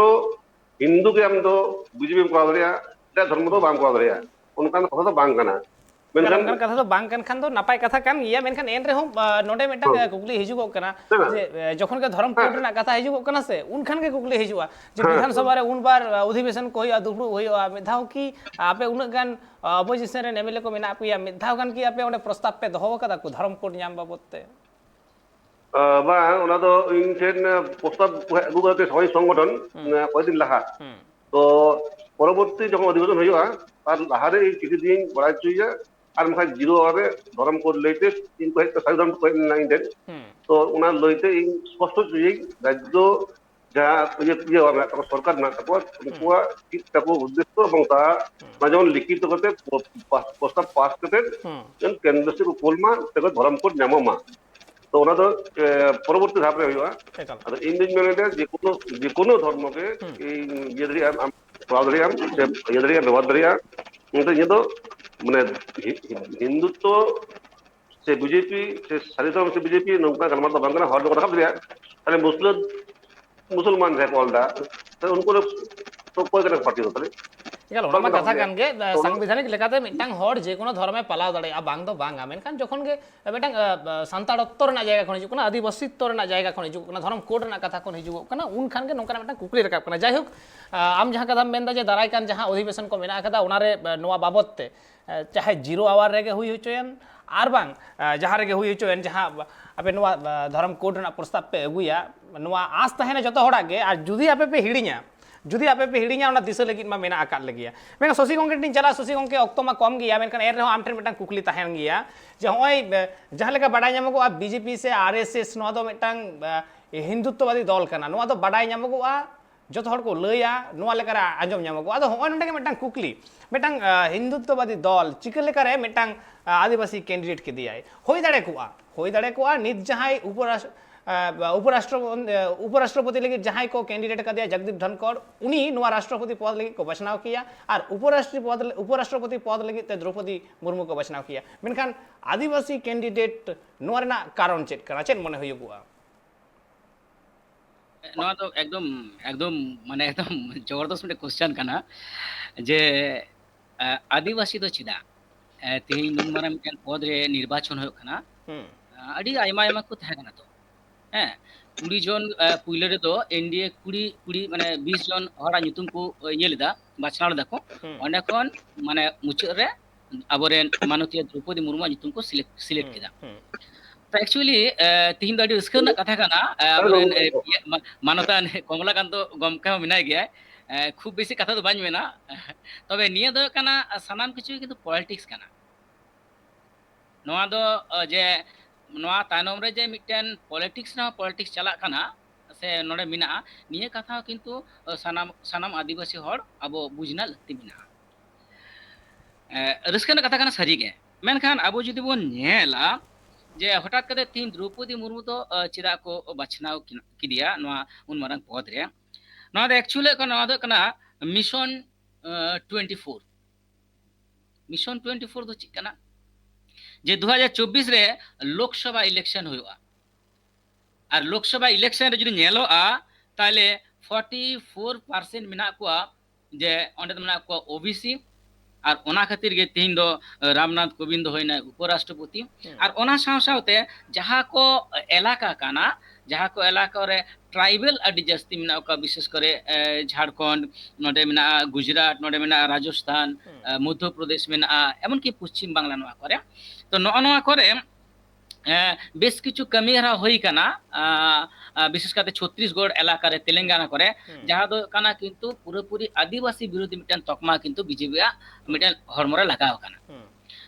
हिंदू के हम तो बीजेपी को आदरिया या धर्म तो बांग को आदरिया उनका कथा तो बांग कना मेनखान कथा तो बांग खान तो नापाय कथा कान गिया मेनखान एन रे हम नोडे मेटा कुकली हिजुगो कना जे जखन के धर्म कोड ना कथा हिजुगो कना से उनखान के कुकली हिजुआ जे विधानसभा रे उन बार अधिवेशन को होया दुबड़ू होया मेधाव की आपे उन गान अपोजिशन रे एमएलए को मेना पिया मेधाव गान की आपे ओने प्रस्ताव पे दहो कदा को धर्म कोड ᱧᱟᱢ बाबतते বা ওনা তো ইনটেন প্রস্তাব গুগলতে সবাই সংগঠন কয়েকদিন লাহা তো পরবর্তী যখন অধিবেশন হইয়া তার লাহারে এই চিঠি দিন বড়াই চুইয়া আর মাখা জিরো হবে ধর্ম কোড লইতে তিন কয়েকটা সারি ধর্ম নাইন দেন তো ওনার লইতে এই স্পষ্ট চুই রাজ্য যা ইয়ে হবে সরকার না তারপর উনকুয়া ঠিক তারপর উদ্দেশ্য এবং তা যেমন লিখিত করতে প্রস্তাব পাস করতে কেন্দ্র থেকে কোলমা তারপর ধর্ম কোড নামা तो ओना तो परवर्ती धाप रे होइबा अगर इंडिजिनियस जे कोनो धर्म के ये दरिया हम प्रादरिया ये दरिया व्यवहार दरिया ये तो माने हिंदुत्व से बीजेपी से सारी धर्म से बीजेपी नौका गलमा तो बंगना हर को रखा दिया अरे मुसलमान है कोलदा तो उनको तो कोई करे पार्टी होता है एकाल ओना कथा कान गे संवैधानिक लेकाते मिटांग हर जे कोनो धर्म में पलाव दड़े आ बांग दो बांग मेनखान जखन गे मिटांग सांताड़त्व ना जायगा खन हिजुक ना आदिवासीत्व ना जायगा खन हिजुक ना धर्म कोड ना कथा खन हिजुक ना उन खान गे नोंका मिटांग कुकली रकाब कना जाय होक आम जहां कथा मेनदा जे दाराय कान जहां अधिवेशन को मेना कदा ओनारे नोवा बाबतते चाहे जीरो आवर रेगे हुई होचोयन आर बांग जहां रेगे हुई होचोयन जहां आपे नोवा धर्म कोड ना प्रस्ताव पे अगुया नोवा आस तहेना जतो होड़ा गे आ जुदी आपे पे हिड़िया जुदी आपे पे हिड़िया ओना दिस लगित मा मेना आकात लगिया मेना शशि गंगे टिन चला शशि गंगे ऑक्टो मा कम गया मेनखान एर रहो आम ठेन मेटांग कुकली ताहेन गया जे होय जहां लेका बाडाय ᱧᱟᱢᱚᱜᱚ आ बीजेपी से आरएसएस नोआ दो मेटांग हिंदुत्ववादी दल कना नोआ दो बाडाय ᱧᱟᱢᱚᱜᱚ आ जत हर को लया नोआ लेकर आंजम ᱧᱟᱢᱚᱜᱚ आ होय नोंडे मेटांग कुकली मेटांग हिंदुत्ववादी दल चिक लेकर मेटांग आदिवासी कैंडिडेट के दिया होय दाड़े को नित जहां उपराष्ट्रपति लगे जहां को कैंडिडेट का दिया जगदीप धनखड़ उनी नोआ राष्ट्रपति पद लगे को बचनाव किया और उपराष्ट्रपति पद लगे द्रौपदी मुर्मू को बचनाव किया मेनखान आदिवासी कैंडिडेट नोआ रेना कारण चेक करा चेक मने हुयुगुआ नोआ तो एकदम एकदम माने एकदम जबरदस्त मिटे क्वेश्चन कना जे आदिवासी तो चिदा तेही नुनमारा मिटन पद रे निर्वाचन हो कना अडी आयमा आयमा को थाहे कना तो हैं 20 जन पुइले रे तो एनडीए 20 माने 20 जन हरा nyutum को ये लेदा बाछनाड़ देखो ओंडे कोन माने मुचाद रे आबोरेन माननीय द्रौपदी मुर्मू nyutum को सिलेक्ट किदा तो एक्चुअली तीन दाडी रिस्क ना कथा कना आबोरेन मानता कमलाकांत गमका मिनाय गया খুব বেশি কথা তো বাঁচবে না তবে নিয়ে দো কানা সানাম কিছু কিন্তু পলিটিক্স কানা ᱱᱚᱣᱟ ᱫᱚ ᱡᱮ ᱱᱚᱣᱟ ᱛᱟᱭᱱᱚᱢ ᱨᱮ ᱡᱮ ᱢᱤᱫᱴᱮᱱ ᱯᱚᱞᱤᱴᱤक्স ᱨᱮᱦᱚᱸ ᱯᱚᱞᱤᱴᱤक्স ᱪᱟᱞᱟᱜ ᱠᱟᱱᱟ ᱥᱮ ᱱᱚᱰᱮ ᱢᱮᱱᱟᱜᱼᱟ ᱱᱤᱭᱟᱹ ᱠᱟᱛᱷᱟ ᱦᱚᱸ ᱠᱤᱱᱛᱩ ᱥᱟᱱᱟᱢ ᱥᱟᱱᱟᱢ ᱟᱹᱫᱤᱵᱟᱹᱥᱤ ᱦᱚᱲ ᱟᱵᱚ ᱵᱩᱡᱽᱱᱟ ᱞᱟᱹᱠᱛᱤ ᱢᱮᱱᱟᱜᱼᱟ ᱨᱟᱹᱥᱠᱟᱹ ᱨᱮᱱᱟᱜ ᱠᱟᱛᱷᱟ ᱠᱟᱱᱟ ᱥᱟᱹᱨᱤᱜᱮ ᱢᱮᱱᱠᱷᱟᱱ ᱟᱵᱚ ᱡᱩᱫᱤ ᱵᱚᱱ ᱧᱮᱞᱟ ᱡᱮ ᱦᱚᱴᱟᱛ ᱠᱟᱛᱮ ᱛᱤᱦᱤᱧ ᱫᱨᱚᱯᱚᱫᱤ ᱢᱩᱨᱢᱩ ᱫᱚ ᱪᱮᱫᱟᱜ ᱠᱚ ᱵᱟᱪᱷᱱᱟᱣ ᱠᱮᱫᱮᱭᱟ ᱱᱚᱣᱟ ᱩᱱ ᱢᱟᱨᱟᱝ ᱯᱚᱫ ᱨᱮ ᱱᱚᱣᱟ ᱫᱚ ᱮᱠᱪᱩᱭᱮᱞᱤ ᱱᱚᱣᱟ ᱫᱚ ᱠᱟᱱᱟ ᱢᱤশন 24 মিশন 24 ᱫᱚ ᱪᱮᱫ ᱠᱟᱱᱟ যে 2024 রে লোকসভা ইলেকশন হইবা আর লোকসভা ইলেকশন রে যদি নেলোয়া তাহলে 44% মেনা কোয়া যে অন্ডে মেনা কোয়া ওবিসি আর ওনা খাতির গে তিন দো রামনাথ কোবিন্দ হইনা উপরাষ্ট্রপতি আর ওনা সাও সাওতে যাহা কো এলাকা কানা যাহা কো এলাকা রে ট্রাইবেল আডি জাস্তি মেনা কা বিশেষ করে ঝাড়খণ্ড নডে মেনা গুজরাট নডে মেনা রাজস্থান মধ্যপ্রদেশ মেনা এমনকি পশ্চিম বাংলা নোয়া করে তো নোয়া করে বেশ কিছু কামি হারা হই কানা বিশেষ করে ছত্তিশগড় এলাকারে তেলেঙ্গানা করে যাহা দো কানা কিন্তু পুরোপুরি আদিবাসী বিরোধী মিটান তকমা কিন্তু বিজেপি মিটান হরমরে লাগাও কানা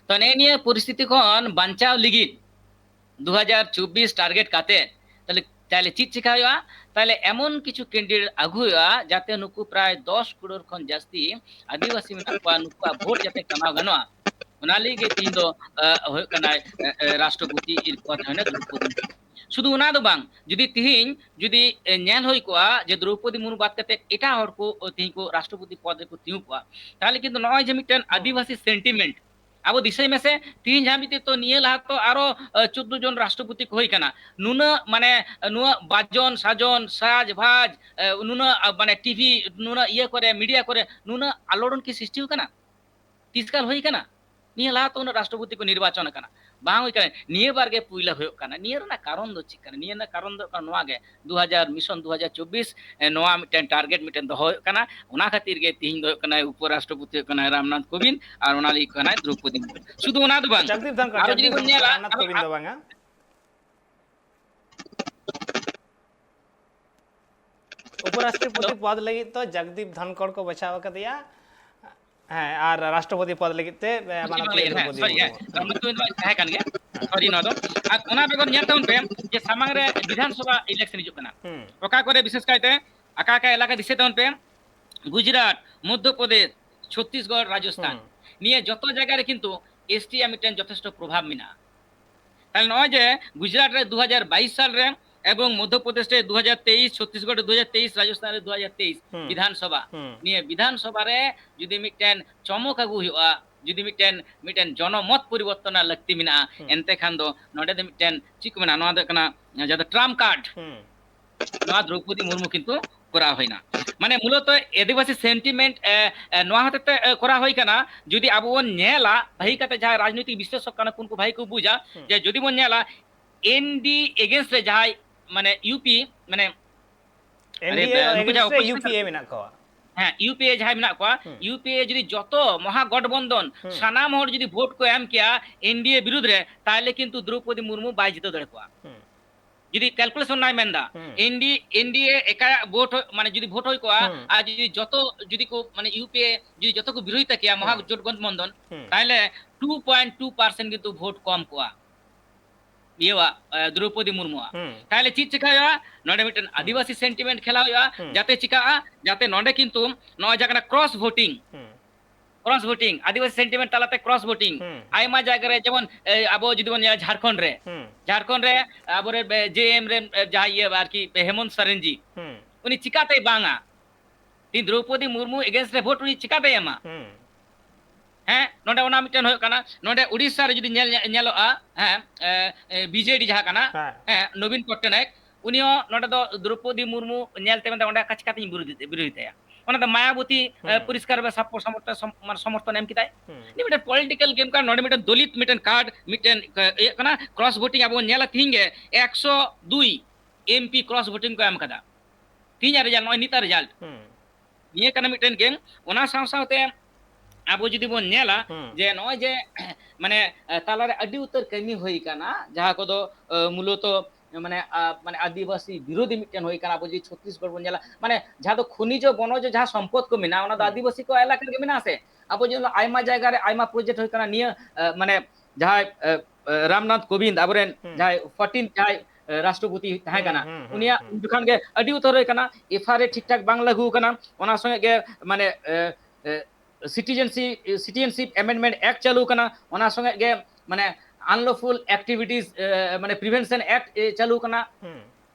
তো নিয়ে পরিস্থিতি খন বাঞ্চাও লিগিত 2024 টার্গেট কাতে তাহলে তাহলে চিট চিকা হইয়া তাহলে এমন কিছু ক্যান্ডিডেট আগু হইয়া যাতে নুকু প্রায় 10 করোড় খন জাস্তি আদিবাসী মিটান কোয়া নুকু ভোট যাতে কামাও গানোয়া ওনালি গে তিন দো হই কানা রাষ্ট্রপতি এর পদ হয়না দ্রৌপদী শুধু ওনা দো বাং যদি তিহিন যদি নেল হই কোয়া যে দ্রৌপদী মুর্মু বাদ কাতে এটা হর কো তিহিন কো রাষ্ট্রপতি পদে কো তিউ কোয়া তাহলে কিন্তু নয় যে মিটান আদিবাসী সেন্টিমেন্ট আবো দিশাই মেসে তিন জামিতে তো নিয়ে লাহ তো আরো 14 জন রাষ্ট্রপতি কই কানা নুনা মানে নুয়া বাজন সাজন সাজ ভাজ নুনা মানে টিভি নুনা ইয়ে করে মিডিয়া করে নুনা আলোড়ন কি সৃষ্টি হই কানা তিসকাল হই কানা নিয়ে লাহ তো রাষ্ট্রপতি কো নির্বাচন কানা বাং হই কানা নিয়ে বারগে পুইলা হই কানা নিয়ে না কারণ দ চিক কানা নিয়ে না কারণ দ নোয়া গে 2000 মিশন 2024 নোয়া মিটেন টার্গেট মিটেন দ হই কানা ওনা খাতির গে তিন দ কানা উপরাষ্ট্রপতি কানা রামনাথ কোবিন্দ আর ওনালি কানা দ্রৌপদী শুধু ওনা দ বাং জগদীপ ধনকর আর যদি বন্যা রামনাথ কোবিন্দ বাঙ্গা उपराष्ट्रपति पद लगी तो जगदीप धनखड़ को बचाव कर दिया है और राष्ट्रपति पद लगी ते द्रौपदी रामनाथ कोविंद है कान गे सॉरी नो दो আর ওনা বেগর নিয়াতাউন পে যে সামাং রে বিধানসভা ইলেকশন হিজুক কানা ওকা করে বিশেষ কাইতে আকা আকা এলাকা দিছে তাউন পে গুজরাট মধ্যপ্রদেশ ছত্তিশগড় রাজস্থান নিয়ে যত জায়গায় কিন্তু এসটি মিটেন যথেষ্ট প্রভাব মিনা তাহলে নয় যে গুজরাট রে 2022 সাল রে এবং মধ্যপ্রদেশে 2023 ছত্তিশগড়ে 2023 রাজস্থানে 2023 বিধানসভা নিয়ে বিধানসভা রে যদি মিটেন চমক আগু হইয়া যদি মিটেন জনমত পরিবর্তন লাগতি মিনা এনতে খান দো নডে দে মিটেন চিক মিনা নয়া দে কানা যাতে ট্রাম্প কার্ড নয়া দ্রৌপদী মুর্মু কিন্তু করা হয় না মানে মূলত আদিবাসী সেন্টিমেন্ট নয়া হতে করা হয় কানা যদি আবু নেলা ভাই কাতে যা রাজনৈতিক বিশ্লেষক কানা কোন কো ভাই কো বুঝা যে যদি বন নেলা এনডি এগেইনস্ট রে যাই মানে ইউপি মানে ইউপিএ মেনা কোয়া হ্যাঁ ইউপিএ যাই মেনা কোয়া ইউপিএ যদি যত মহাগঠবন্ধন সানাম হর যদি ভোট কো এম কিয়া এনডিএ বিরুদ্ধে তাহলে কিন্তু দ্রৌপদী মুর্মু বাই জিতে দড়ে কোয়া যদি ক্যালকুলেশন নাই মেন্দা এনডিএ একা ভোট মানে যদি ভোট হই কোয়া আর যদি যত যদি কো মানে ইউপিএ যদি যত কো বিরোধিতা কিয়া মহাগঠবন্ধন তাহলে 2.2% কিন্তু ভোট কম কোয়া ইয়েওয়া দ্রৌপদী মুর্মু তাহলে চিট চিকা নডে মিটেন আদিবাসী সেন্টিমেন্ট খেলা হইয়া যাতে চিকা যাতে নডে কিন্তু নয় জায়গা ক্রস ভোটিং আদিবাসী সেন্টিমেন্ট তালাতে ক্রস ভোটিং আইমা জায়গা রে যেমন আবো যদি বন ঝাড়খণ্ড রে আবরে জেএম রে যা ইয়ে আর কি হেমন্ত সরেন জি উনি চিকাতে বাঙা তিন দ্রৌপদী মুর্মু এগেইনস্ট রে ভোট উনি চিকাতে এমা হ্যাঁ নডে ওনা মিটেন হই কানা নডে উড়িষ্যা রে যদি নেলোয়া হ্যাঁ বিজেডি যাহা কানা হ্যাঁ নবীন পট্টনায়ক উনিও নডে তো দ্রৌপদী মুর্মু নেলতে মেতে ওনা কাছ কাতে বিরোধিতা ওনা তো মায়াবতী পরিষ্কার ভাবে সমর্থন এম কিতাই নি মিটেন পলিটিক্যাল গেম কার নডে মিটেন দলিত মিটেন কার্ড মিটেন কানা ক্রস ভোটিং আবো নেলা থিঙ্গে 102 এমপি ক্রস ভোটিং কো এম কাদা তিন রেজাল্ট নয় নিতা রেজাল্ট নিয়ে কানা মিটেন গেম ওনা সাথে আবো যদি বন নেলা যে নয় যে মানে তালারে আডি উত্তর কমি হই কানা যাহা কদো মূলত माने माने आदिवासी विरोधी मिटन होई काना अब जी छत्तीसगढ़ बन जाला माने जहाँ तो खनिज बनज जहाँ सम्पद को मेना ओना आदिवासी को एलाका के मेना से अब जो आयमा जायगा रे आयमा प्रोजेक्ट होई काना निया माने जहाँ रामनाथ कोविंद अबरेन जहाँ 14 जहाँ राष्ट्रपति तहे काना उनिया दुखान के अडी उतर काना एफआरए ठीक ठाक बांग लागू काना ओना संगे के माने सिटीजनशिप अमेंडमेंट एक्ट चालू काना ओना संगे के माने अनलॉफुल एक्टिविटीज माने प्रिवेंशन एक्ट चालू काना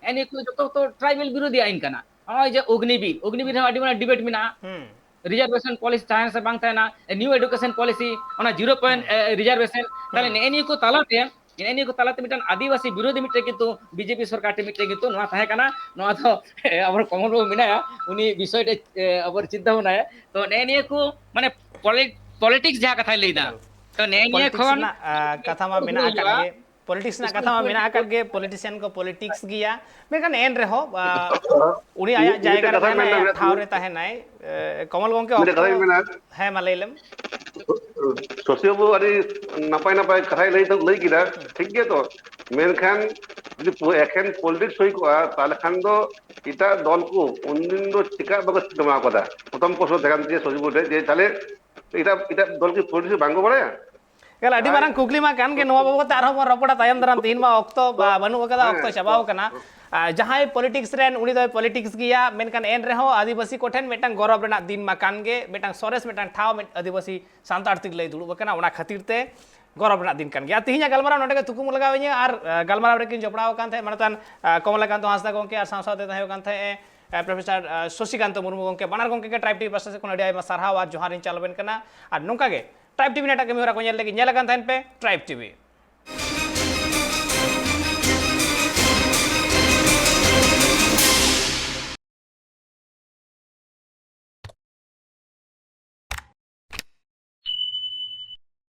एनी को जो तो ट्राइबल विरोधी आइन काना ओय जे अग्निवीर अडी माने डिबेट मिना रिजर्वेशन पॉलिसी तहन से बांग तहना न्यू एजुकेशन पॉलिसी ओना 0 पॉइंट रिजर्वेशन ताले एनी को तालाते एनी को तालाते मिटन आदिवासी विरोधी मिटे किंतु बीजेपी सरकार टे मिटे किंतु नवा तहे काना नवा तो अबर कमल बाबू मिनाया उनी विषय टे अबर चिंता होना तो एनी को माने पॉलिटिक्स जहाँ कथा लेदा तो नेनिया खन कथा मा मेना आकागे पॉलिटिक्स ना कथा मा मेना आकागे पॉलिटिशियन को पॉलिटिक्स गिया मेकन एन रे हो उनी आया जायगा रे ताहे थाव रे ताहे नाय कमल गंके है मलैलम सोसियो बो अरे नपाय नपाय कथा लई किदा ठीक गे तो मेनखान যদি এখান পলিটিক্স হই কোয়া তাহলে খান তো এটা দলকু উন্দিন দো চিকা বগস জমা কথা প্রথম প্রশ্ন দেখান যে সজিবুটে যে তাহলে এটা এটা দলকে politics বাঙ্গো বাড়ায়া Kalau adi barang kukli mah kan ke nuwa bawa tarah mau rapoda tayam dalam tin mah okto banu kada okto cabau kana jahai politics ren uni doi politics giya menkan en reho adibasi koten metang gorob rena din makan ge metang sores metang thao adibasi santar tik lay dulu bakana ona khatir te gorob rena din kan giya tihinya galmarau note ke tukum lagawenya ar galmarau rekin jopdao kan the manatan Komalakanto Hasda gongke ar sangsawte tahe kan the Profesor Sosikanto Murmu gongke banar gongke ke tribe TV basa se kono dia sarhaw ar joharin chalben kana ar nongka ge Tribe TV neta kami ora ko nyel lagi nyalakan thain pe Tribe TV